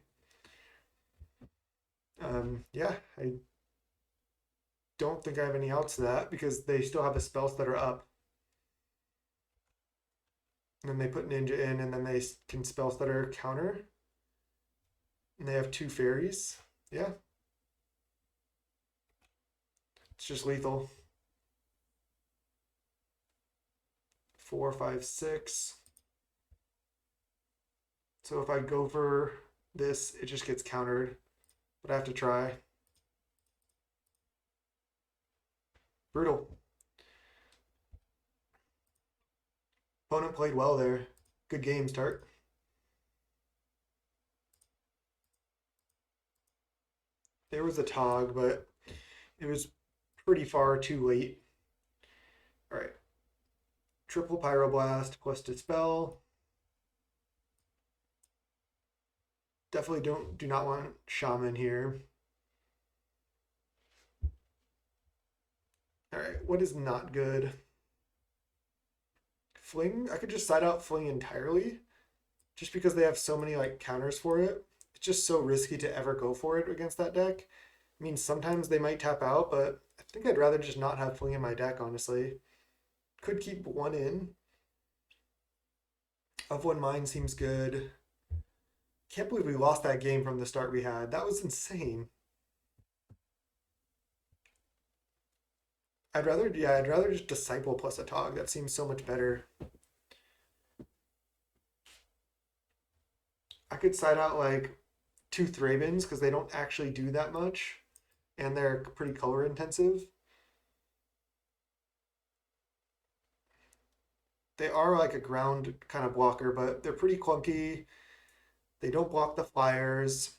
Yeah, I don't think I have any outs to that because they still have the spells that are up. And then they put Ninja in, and then they can spell stutter counter. And they have 2 fairies. Yeah. It's just lethal. 4, 5, 6. So if I go for this, it just gets countered. But I have to try. Brutal. Opponent played well there. Good game, start. There was a Tog, but it was pretty far too late. All right. Triple Pyroblast plus Dispel. Definitely do not want Shaman here. All right, what is not good? Fling? I could just side out Fling entirely just because they have so many like counters for it. It's just so risky to ever go for it against that deck. I mean, sometimes they might tap out, but I think I'd rather just not have Fling in my deck, honestly. Could keep one in. Of One Mind seems good. Can't believe we lost that game from the start we had. That was insane. I'd rather just Disciple plus a Tog. That seems so much better. I could side out like 2 Thrabens because they don't actually do that much. And they're pretty color intensive. They are like a ground kind of blocker, but they're pretty clunky. They don't block the flyers.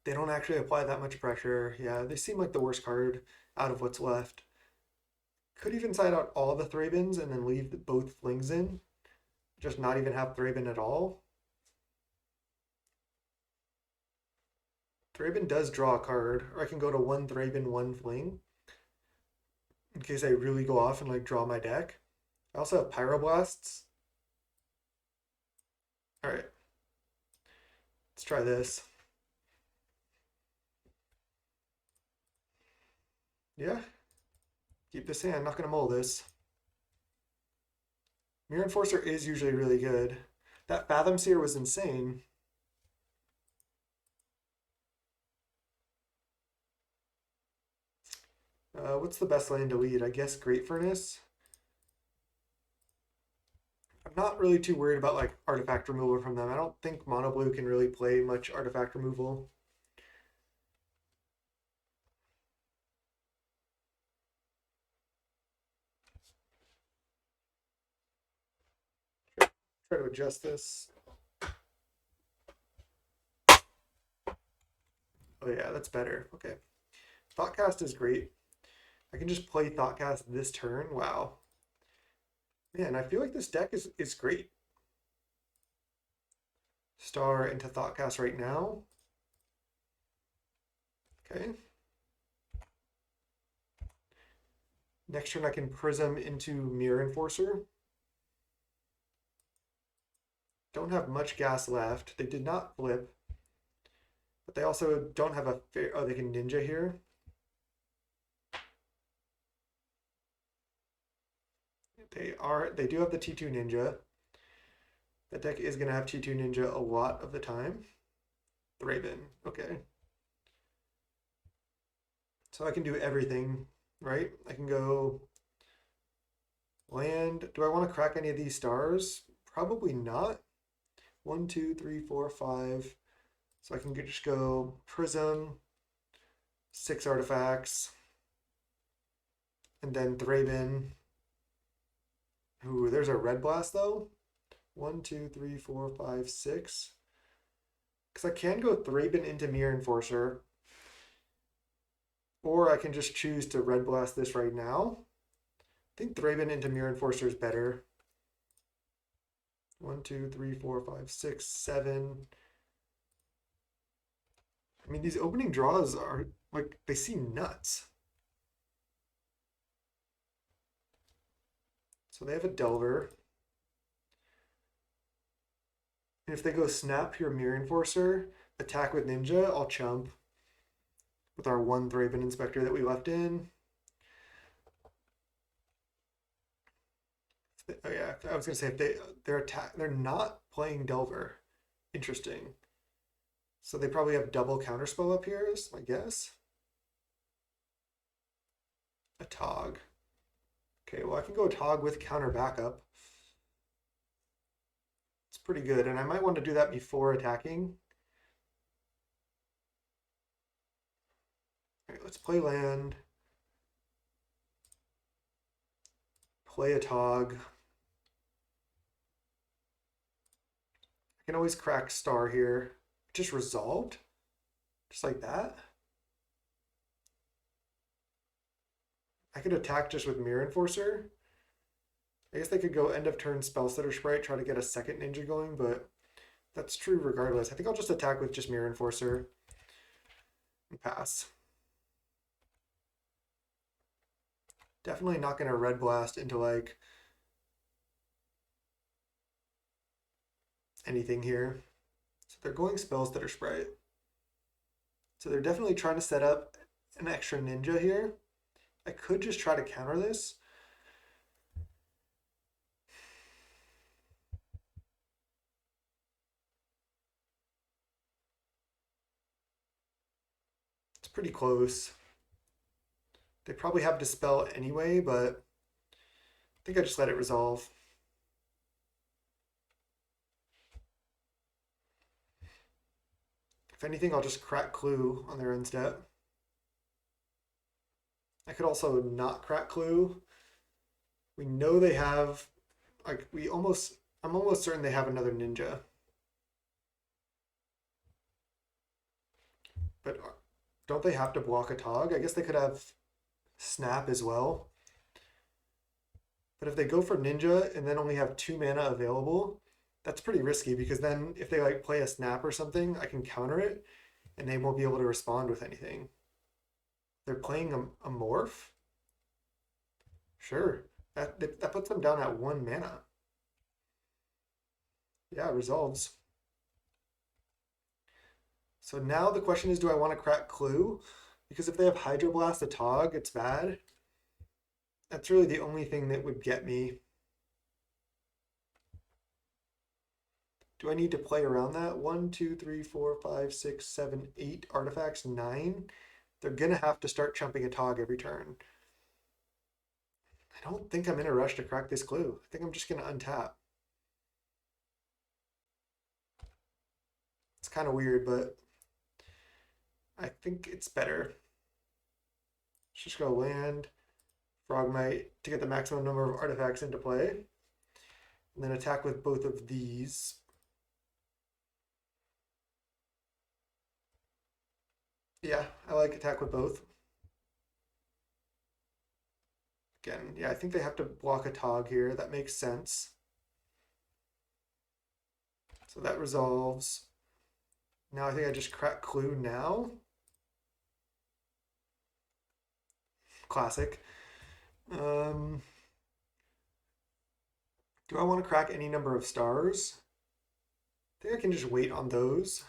They don't actually apply that much pressure. Yeah, they seem like the worst card out of what's left. Could even side out all the Thrabens and then leave both Flings in. Just not even have Thraben at all. Thraben does draw a card, or I can go to 1 Thraben, 1 Fling. In case I really go off and like draw my deck. I also have Pyroblasts. Alright. Let's try this. Yeah. Keep this hand, not gonna mull this. Mirror Enforcer is usually really good. That Fathom Seer was insane. What's the best lane to lead? I guess Great Furnace. I'm not really too worried about like artifact removal from them. I don't think Mono Blue can really play much artifact removal. Try to adjust this. Oh yeah, that's better. Okay. Thoughtcast is great. I can just play Thoughtcast this turn. Wow. Man, I feel like this deck is great. Star into Thoughtcast right now. Okay. Next turn I can Prism into Mirror Enforcer. don't have much gas left. They did not flip, but they also don't have a fair. Oh, they can ninja here. They do have the T2 ninja. That deck is going to have T2 ninja a lot of the time. Thraben, okay. So I can do everything, right? I can go land. Do I want to crack any of these stars? Probably not. 1, 2, 3, 4, 5. So I can just go Prism, 6 artifacts, and then Thraben. Ooh, there's a red blast though. 1, 2, 3, 4, 5, 6. Because I can go Thraben into Mirror Enforcer. Or I can just choose to red blast this right now. I think Thraben into Mirror Enforcer is better. 1, 2, 3, 4, 5, 6, 7. I mean, these opening draws are like, they seem nuts. So they have a Delver. And if they go Snap your Mirror Enforcer, attack with Ninja, I'll chump with our 1 Thraben Inspector that we left in. Oh yeah, I was gonna say if they're not playing Delver. Interesting. So they probably have double counterspell up here, is my guess. A Tog. Okay, well I can go Tog with counter backup. It's pretty good, and I might want to do that before attacking. All right, let's play land. Play a Tog. I can always crack star here. Just resolved? Just like that? I could attack just with Mirror Enforcer. I guess they could go end of turn Spellstutter Sprite, try to get a second ninja going, but that's true regardless. I think I'll just attack with just Mirror Enforcer and pass. Definitely not going to red blast into like anything here. So they're going Spellstutter Sprite. So they're definitely trying to set up an extra ninja here. I could just try to counter this. It's pretty close. They probably have Dispel anyway, but I think I just let it resolve. If anything, I'll just crack Clue on their end step. I could also not crack Clue. We know they have, like, I'm almost certain they have another ninja. But don't they have to block a Tog? I guess they could have Snap as well. But if they go for Ninja and then only have 2 mana available, that's pretty risky because then if they like play a Snap or something, I can counter it and they won't be able to respond with anything. They're playing a Morph? Sure. That puts them down at 1 mana. Yeah, it resolves. So now the question is, do I want to crack Clue? Because if they have Hydroblast a Tog, it's bad. That's really the only thing that would get me. Do I need to play around that? 1, 2, 3, 4, 5, 6, 7, 8 artifacts, 9. They're going to have to start chumping a Tog every turn. I don't think I'm in a rush to crack this Clue. I think I'm just going to untap. It's kind of weird, but I think it's better. Let's just go land, Frogmite to get the maximum number of artifacts into play, and then attack with both of these. Yeah, I like attack with both. Again, yeah, I think they have to block a Tog here. That makes sense. So that resolves. Now I think I just crack Clue now. Classic. Do I want to crack any number of stars? think I can just wait on those.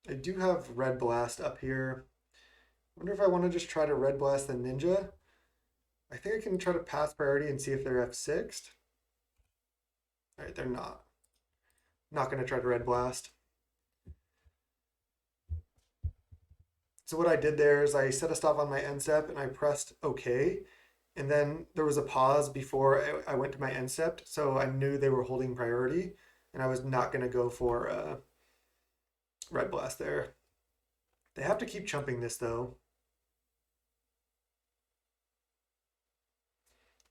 I do have Red Blast up here. I wonder if I want to just try to Red Blast the Ninja. I think I can try to pass priority and see if they're F6'd. All right, they're not. Not going to try to Red Blast. So what I did there is I set a stop on my end step and I pressed OK. And then there was a pause before I went to my end step. So I knew they were holding priority and I was not going to go for Red Blast there. They have to keep chumping this though.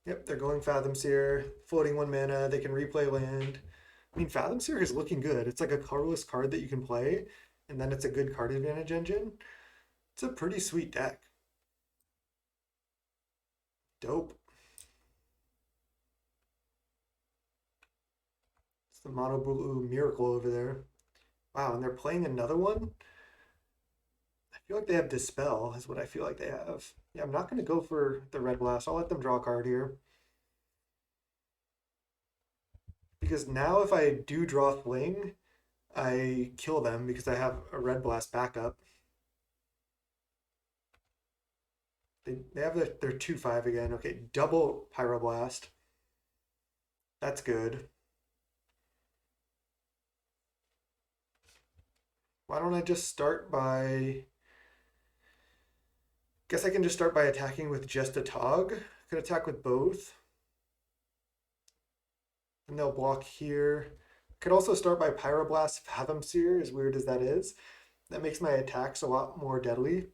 Yep, they're going Fathom Seer, floating 1 mana. They can replay land. I mean, Fathom Seer is looking good. It's like a colorless card that you can play, and then it's a good card advantage engine. It's a pretty sweet deck. Dope. It's the Mono Blue Miracle over there. Wow, and they're playing another one? I feel like they have Dispel, is what I feel like they have. Yeah, I'm not going to go for the Red Blast. I'll let them draw a card here. Because now if I do draw Fling, I kill them because I have a Red Blast backup. They have their 2/5 again. Okay, double Pyroblast. That's good. Why don't I just start by... Guess I can just start by attacking with just a Tog. Could attack with both. And they'll block here. Could also start by Pyroblast Fathom Seer, as weird as that is. That makes my attacks a lot more deadly.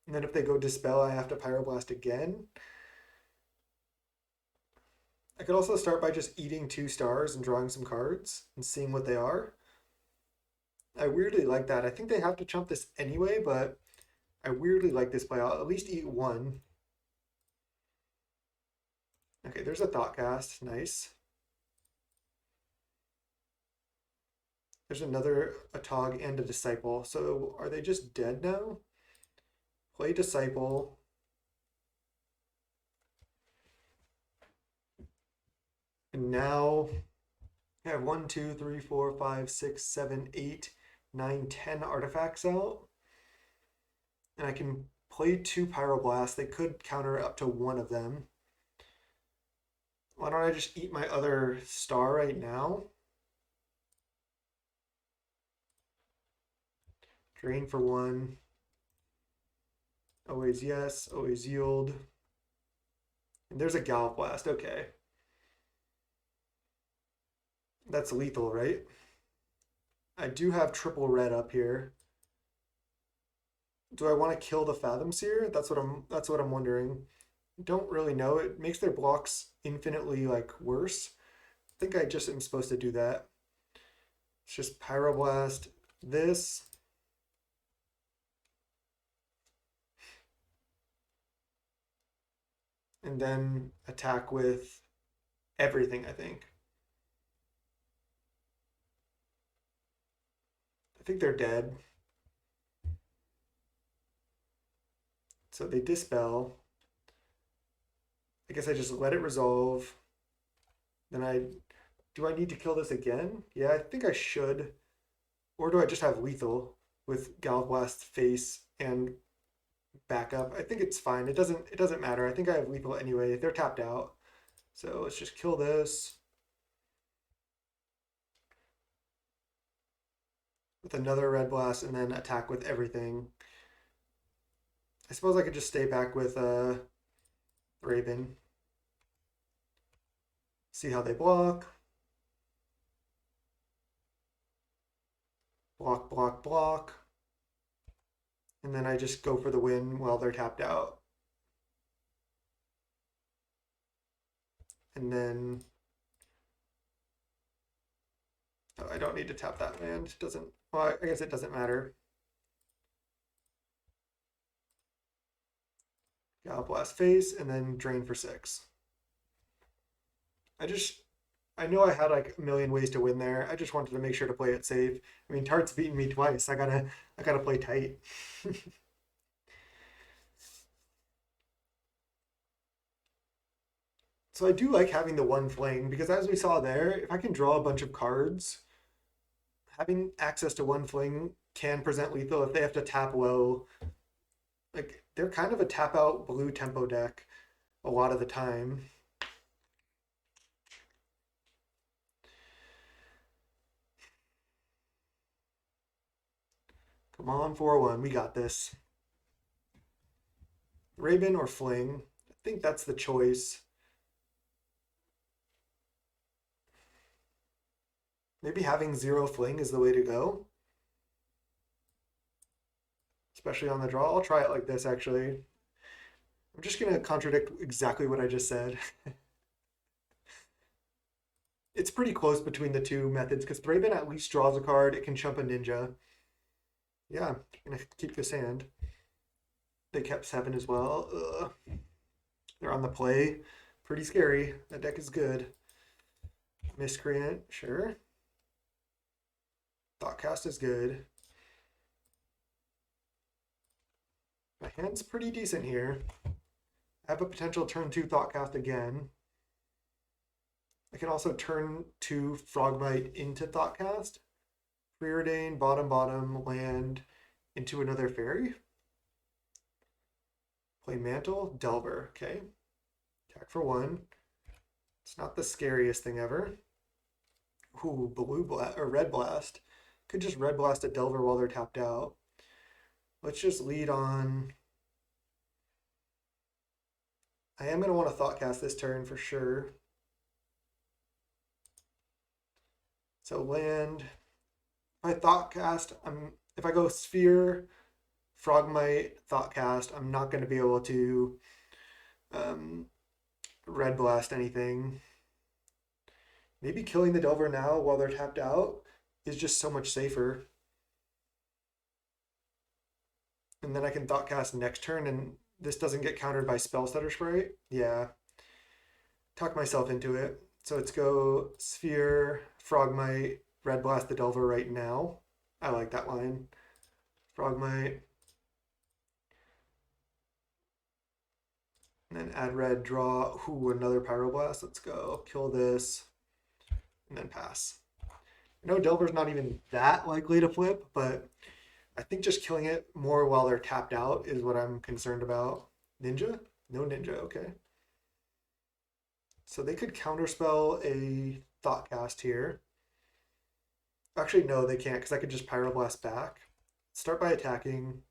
And then if they go Dispel, I have to Pyroblast again. I could also start by just eating 2 stars and drawing some cards and seeing what they are. I weirdly like that. I think they have to chump this anyway, but I weirdly like this play. I'll at least eat 1. Okay, there's a Thoughtcast. Nice. There's another a Tog and a Disciple. So are they just dead now? Play Disciple. And now I have 1, 2, 3, 4, 5, 6, 7, 8, 9, 10 artifacts out. And I can play 2 Pyroblast. They could counter up to 1 of them. Why don't I just eat my other star right now? Drain for 1. Always yes, always yield. And there's a Gallop Blast, okay. That's lethal, right? I do have triple red up here. Do I want to kill the Fathom Seer? That's what I'm wondering. Don't really know. It makes their blocks infinitely like worse. I think I just am supposed to do that. It's just Pyroblast this. And then attack with everything, I think. I think they're dead. So they Dispel. I guess I just let it resolve. Then do I need to kill this again? Yeah, I think I should. Or do I just have lethal with Gallop Blast face and backup? I think it's fine. It doesn't matter. I think I have lethal anyway. They're tapped out. So let's just kill this. With another Red Blast and then attack with everything. I suppose I could just stay back with Thraben. See how they block. Block, block, block. And then I just go for the win while they're tapped out. And then... Oh, I don't need to tap that land. It doesn't... Well, I guess it doesn't matter. Gallop Blast face, and then drain for 6. I know I had like a million ways to win there. I just wanted to make sure to play it safe. I mean, Tart's beaten me twice. I gotta play tight. So I do like having the one fling because as we saw there, if I can draw a bunch of cards, having access to one fling can present lethal if they have to tap low. Like they're kind of a tap out blue tempo deck a lot of the time. Come on, 4-1. We got this. Thraben or Fling? I think that's the choice. Maybe having 0 Fling is the way to go. Especially on the draw. I'll try it like this, actually. I'm just going to contradict exactly what I just said. It's pretty close between the two methods, because Thraben at least draws a card. It can chump a ninja. Yeah, I'm going to keep this hand. They kept 7 as well. Ugh. They're on the play. Pretty scary. That deck is good. Miscreant, sure. Thoughtcast is good. My hand's pretty decent here. I have a potential turn 2 Thoughtcast again. I can also turn 2 Frogmite into Thoughtcast. Preordain, bottom, land into another fairy. Play Mantle, Delver, okay. Attack for 1. It's not the scariest thing ever. Ooh, blue blast or red blast. Could just red blast a Delver while they're tapped out. Let's just lead on. I am going to want to Thoughtcast this turn for sure. So land. If I Thoughtcast, if I go Sphere, Frogmite, Thoughtcast, I'm not going to be able to red blast anything. Maybe killing the Delver now while they're tapped out is just so much safer. And then I can Thoughtcast next turn, and this doesn't get countered by Spellstutter Sprite. Yeah. Talk myself into it. So let's go Sphere, Frogmite, Red Blast the Delver right now. I like that line. Frogmite. And then add red, draw. Ooh, another Pyroblast. Let's go. Kill this. And then pass. I know Delver's not even that likely to flip, but I think just killing it more while they're tapped out is what I'm concerned about. Ninja? No ninja, okay. So they could counterspell a Thoughtcast here. Actually, no, they can't, because I could just Pyroblast back. Start by attacking.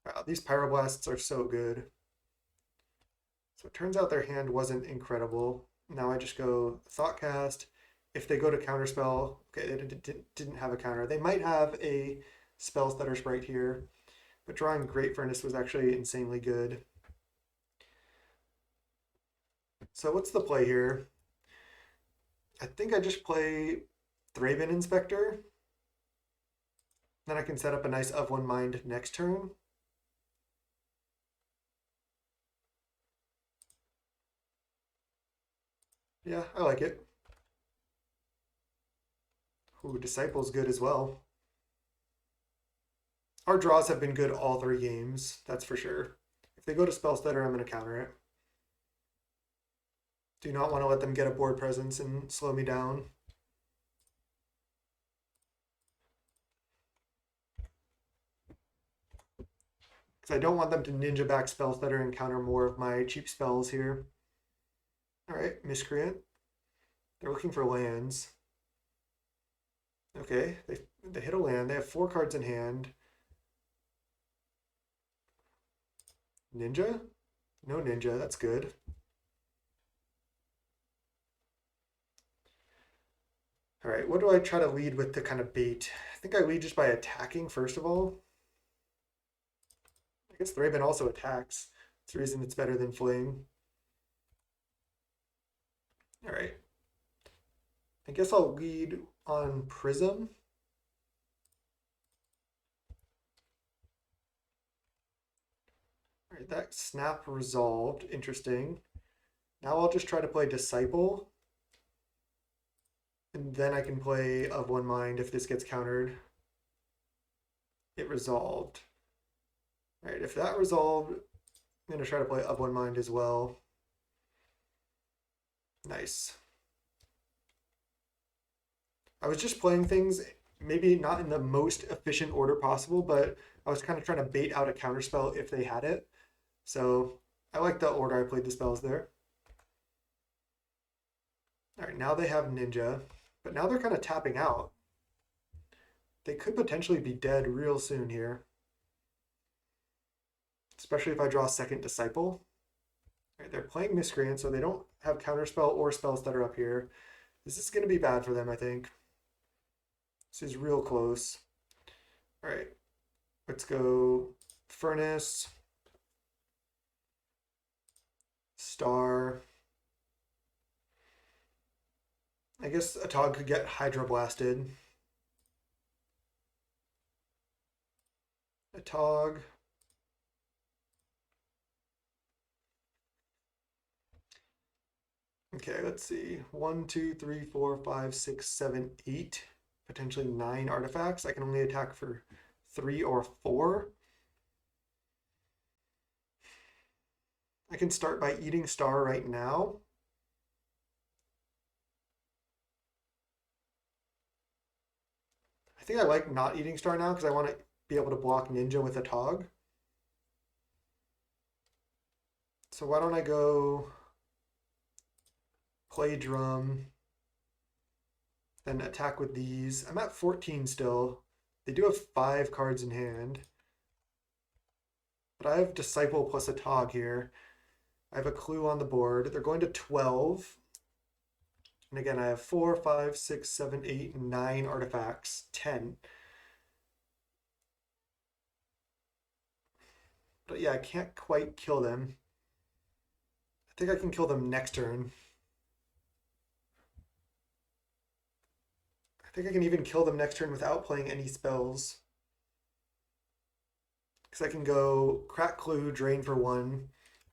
Wow, these Pyroblasts are so good. So it turns out their hand wasn't incredible. Now I just go Thoughtcast. If they go to counterspell, okay, they didn't have a counter. They might have a Spellstutter Sprite here, but drawing Great Furnace was actually insanely good. So what's the play here? I think I just play Thraben Inspector. Then I can set up a nice of one mind next turn. Yeah, I like it. Ooh, Disciple's good as well. Our draws have been good all 3 games, that's for sure. If they go to Spellstutter, I'm going to counter it. Do not want to let them get a board presence and slow me down. Because I don't want them to ninja back Spellstutter and counter more of my cheap spells here. Alright, Miscreant. They're looking for lands. Okay, they hit a land. They have 4 cards in hand. Ninja? No ninja, that's good. All right, what do I try to lead with to kind of bait? I think I lead just by attacking first of all. I guess Thraben also attacks. That's the reason it's better than Fling. All right. I guess I'll lead on Prism. All right, that snap resolved. Interesting. Now I'll just try to play Disciple. And then I can play of one mind if this gets countered. It resolved. All right, if that resolved, I'm going to try to play of one mind as well. Nice. I was just playing things maybe not in the most efficient order possible, but I was kind of trying to bait out a counterspell if they had it. So I like the order I played the spells there. All right, now they have Ninja, but now they're kind of tapping out. They could potentially be dead real soon here, especially if I draw a second Disciple. All right, they're playing Miscreant, so they don't have counterspell or spells that are up here. This is going to be bad for them, I think. This is real close. All right, let's go Furnace, Star. I guess a Tog could get Hydroblasted. A Tog. Okay, let's see. 1, 2, 3, 4, 5, 6, 7, 8. Potentially 9 artifacts. I can only attack for 3 or 4. I can start by eating Star right now. I think I like not eating Star now because I want to be able to block Ninja with a Tog. So why don't I go play Drum, then attack with these. I'm at 14 still. They do have 5 cards in hand. But I have Disciple plus a Tog here. I have a Clue on the board. They're going to 12. And again, I have 4, 5, 6, 7, 8, 9 artifacts. 10. But yeah, I can't quite kill them. I think I can kill them next turn. I think I can even kill them next turn without playing any spells. Because I can go Crack Clue, drain for 1,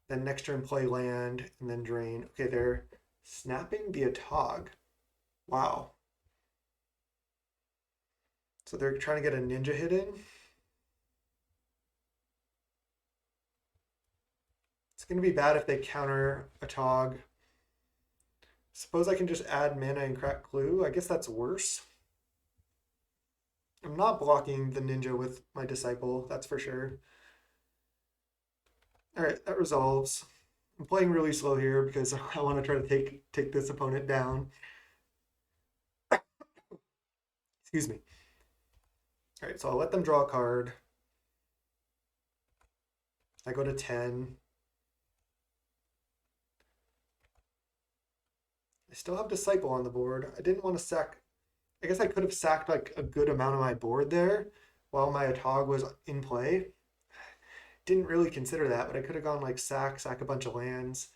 then next turn play land, and then drain. Okay, they're snapping via Tog. Wow. So they're trying to get a Ninja hit in. It's going to be bad if they counter a Tog. Suppose I can just add mana and Crack Clue. I guess that's worse. I'm not blocking the Ninja with my Disciple, that's for sure. All right, that resolves. I'm playing really slow here because I want to try to take this opponent down. Excuse me. All right, so I'll let them draw a card. I go to 10. I still have Disciple on the board. I didn't want to sack. I guess I could have sacked like a good amount of my board there while my Atog was in play. Didn't really consider that, but I could have gone like sack a bunch of lands.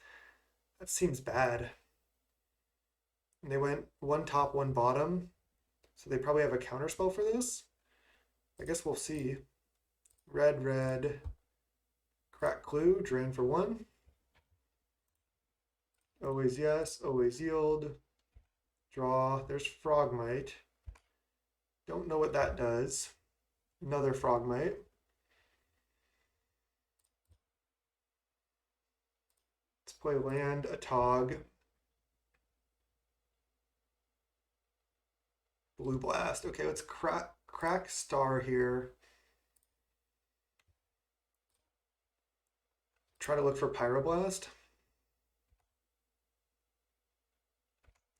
That seems bad. And they went 1 top, 1 bottom. So they probably have a counterspell for this. I guess we'll see. Red, red. Crack Clue, drain for 1. Always yes, always yield. Draw. There's Frogmite. Don't know what that does. Another Frogmite. Let's play land, a Tog. Blue Blast. Okay, let's crack Star here. Try to look for Pyroblast.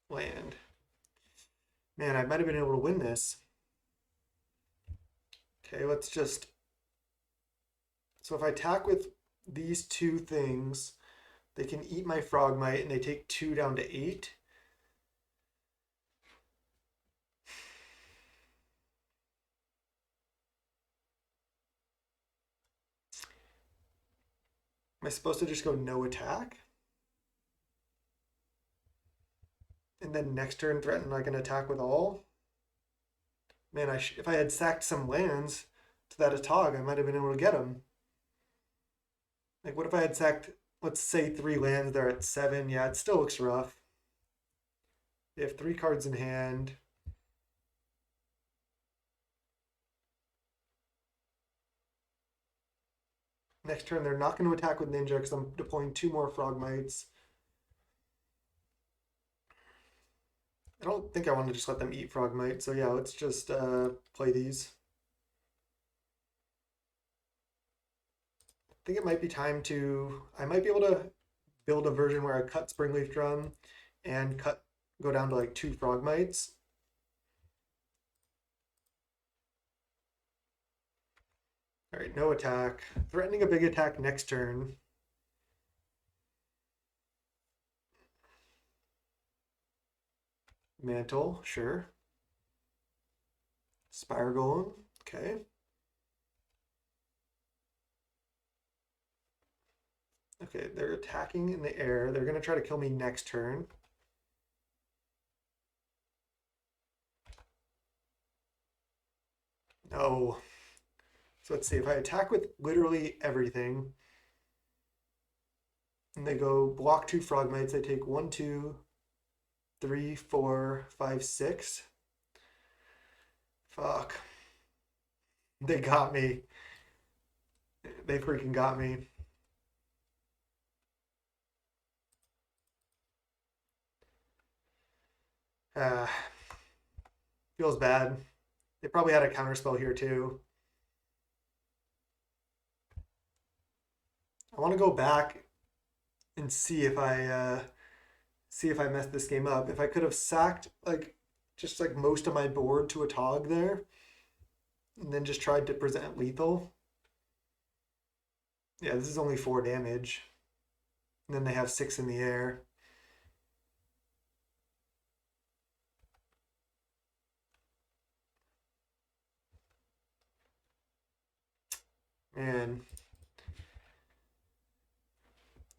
Land. Man, I might have been able to win this. Okay, let's just... So if I attack with these 2 things, they can eat my Frogmite and they take 2 down to 8. Am I supposed to just go no attack? And then next turn threaten like an attack with all? Man, if I had sacked some lands to that Atog, I might have been able to get them. Like, what if I had sacked, let's say 3 lands there at 7? Yeah, it still looks rough. They have 3 cards in hand. Next turn, they're not going to attack with Ninja because I'm deploying 2 more Frogmites. I don't think I want to just let them eat Frogmite, so yeah, let's just play these. I think it might be time to. I might be able to build a version where I cut Springleaf Drum and go down to like 2 Frogmites. All right, no attack. Threatening a big attack next turn. Mantle, sure. Spire Golem, okay. Okay, they're attacking in the air. They're going to try to kill me next turn. No. So let's see. If I attack with literally everything, and they go block 2 Frogmites, they take 1, 2, 3, 4, 5, 6. Fuck. They got me. They freaking got me. Uh, feels bad. They probably had a counterspell here too. I want to go back and see if I messed this game up. If I could have sacked like just like most of my board to a Tog there, and then just tried to present lethal. Yeah, this is only 4 damage. And then they have 6 in the air. And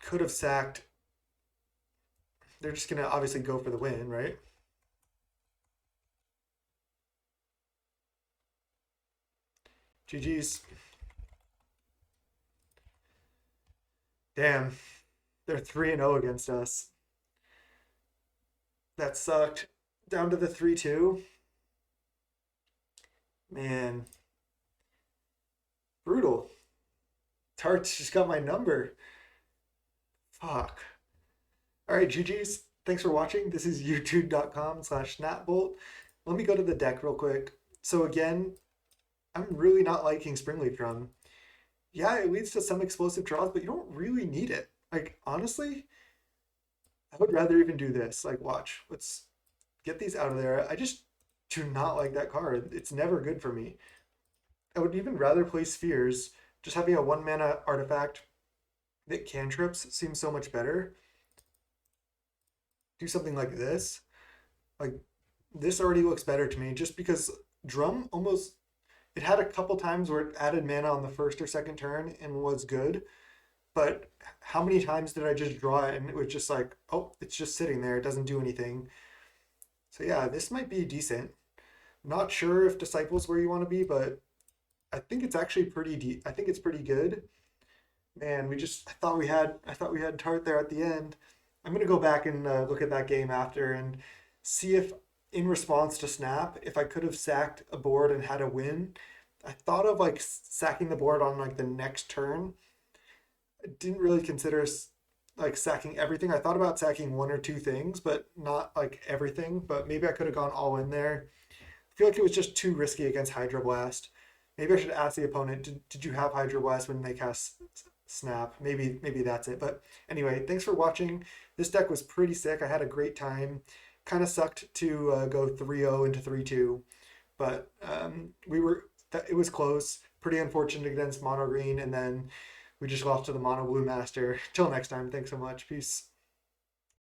could have sacked. They're just gonna obviously go for the win, right? GG's. Damn. They're 3-0 against us. That sucked. Down to the 3-2. Man. Brutal. Tarts just got my number. Fuck. All right, GG's. Thanks for watching. This is youtube.com/snapbolt. Let me go to the deck real quick. So again, I'm really not liking Springleaf Drum. Yeah, it leads to some explosive draws, but you don't really need it. Like, honestly, I would rather even do this. Like, watch. Let's get these out of there. I just do not like that card. It's never good for me. I would even rather play Spheres. Just having a 1 mana artifact that cantrips seems so much better. Do something like this. Like, this already looks better to me just because Drum almost. It had a couple times where it added mana on the first or second turn and was good, but how many times did I just draw it and it was just like, oh, it's just sitting there, it doesn't do anything. So yeah, this might be decent. Not sure if Disciple's where you want to be, but I think it's actually I think it's pretty good. Man, I thought we had Tart there at the end. I'm gonna go back and look at that game after and see if, in response to Snap, if I could have sacked a board and had a win. I thought of like sacking the board on like the next turn. I didn't really consider like sacking everything. I thought about sacking 1 or 2 things, but not like everything. But maybe I could have gone all in there. I feel like it was just too risky against Hydroblast. Maybe I should ask the opponent, did you have Hydroblast when they cast Snap? Maybe that's it. But anyway, thanks for watching. This deck was pretty sick. I had a great time. Kind of sucked to go 3-0 into 3-2, but it was close. Pretty unfortunate against Mono Green, and then we just lost to the Mono Blue Master. Till next time, thanks so much. Peace.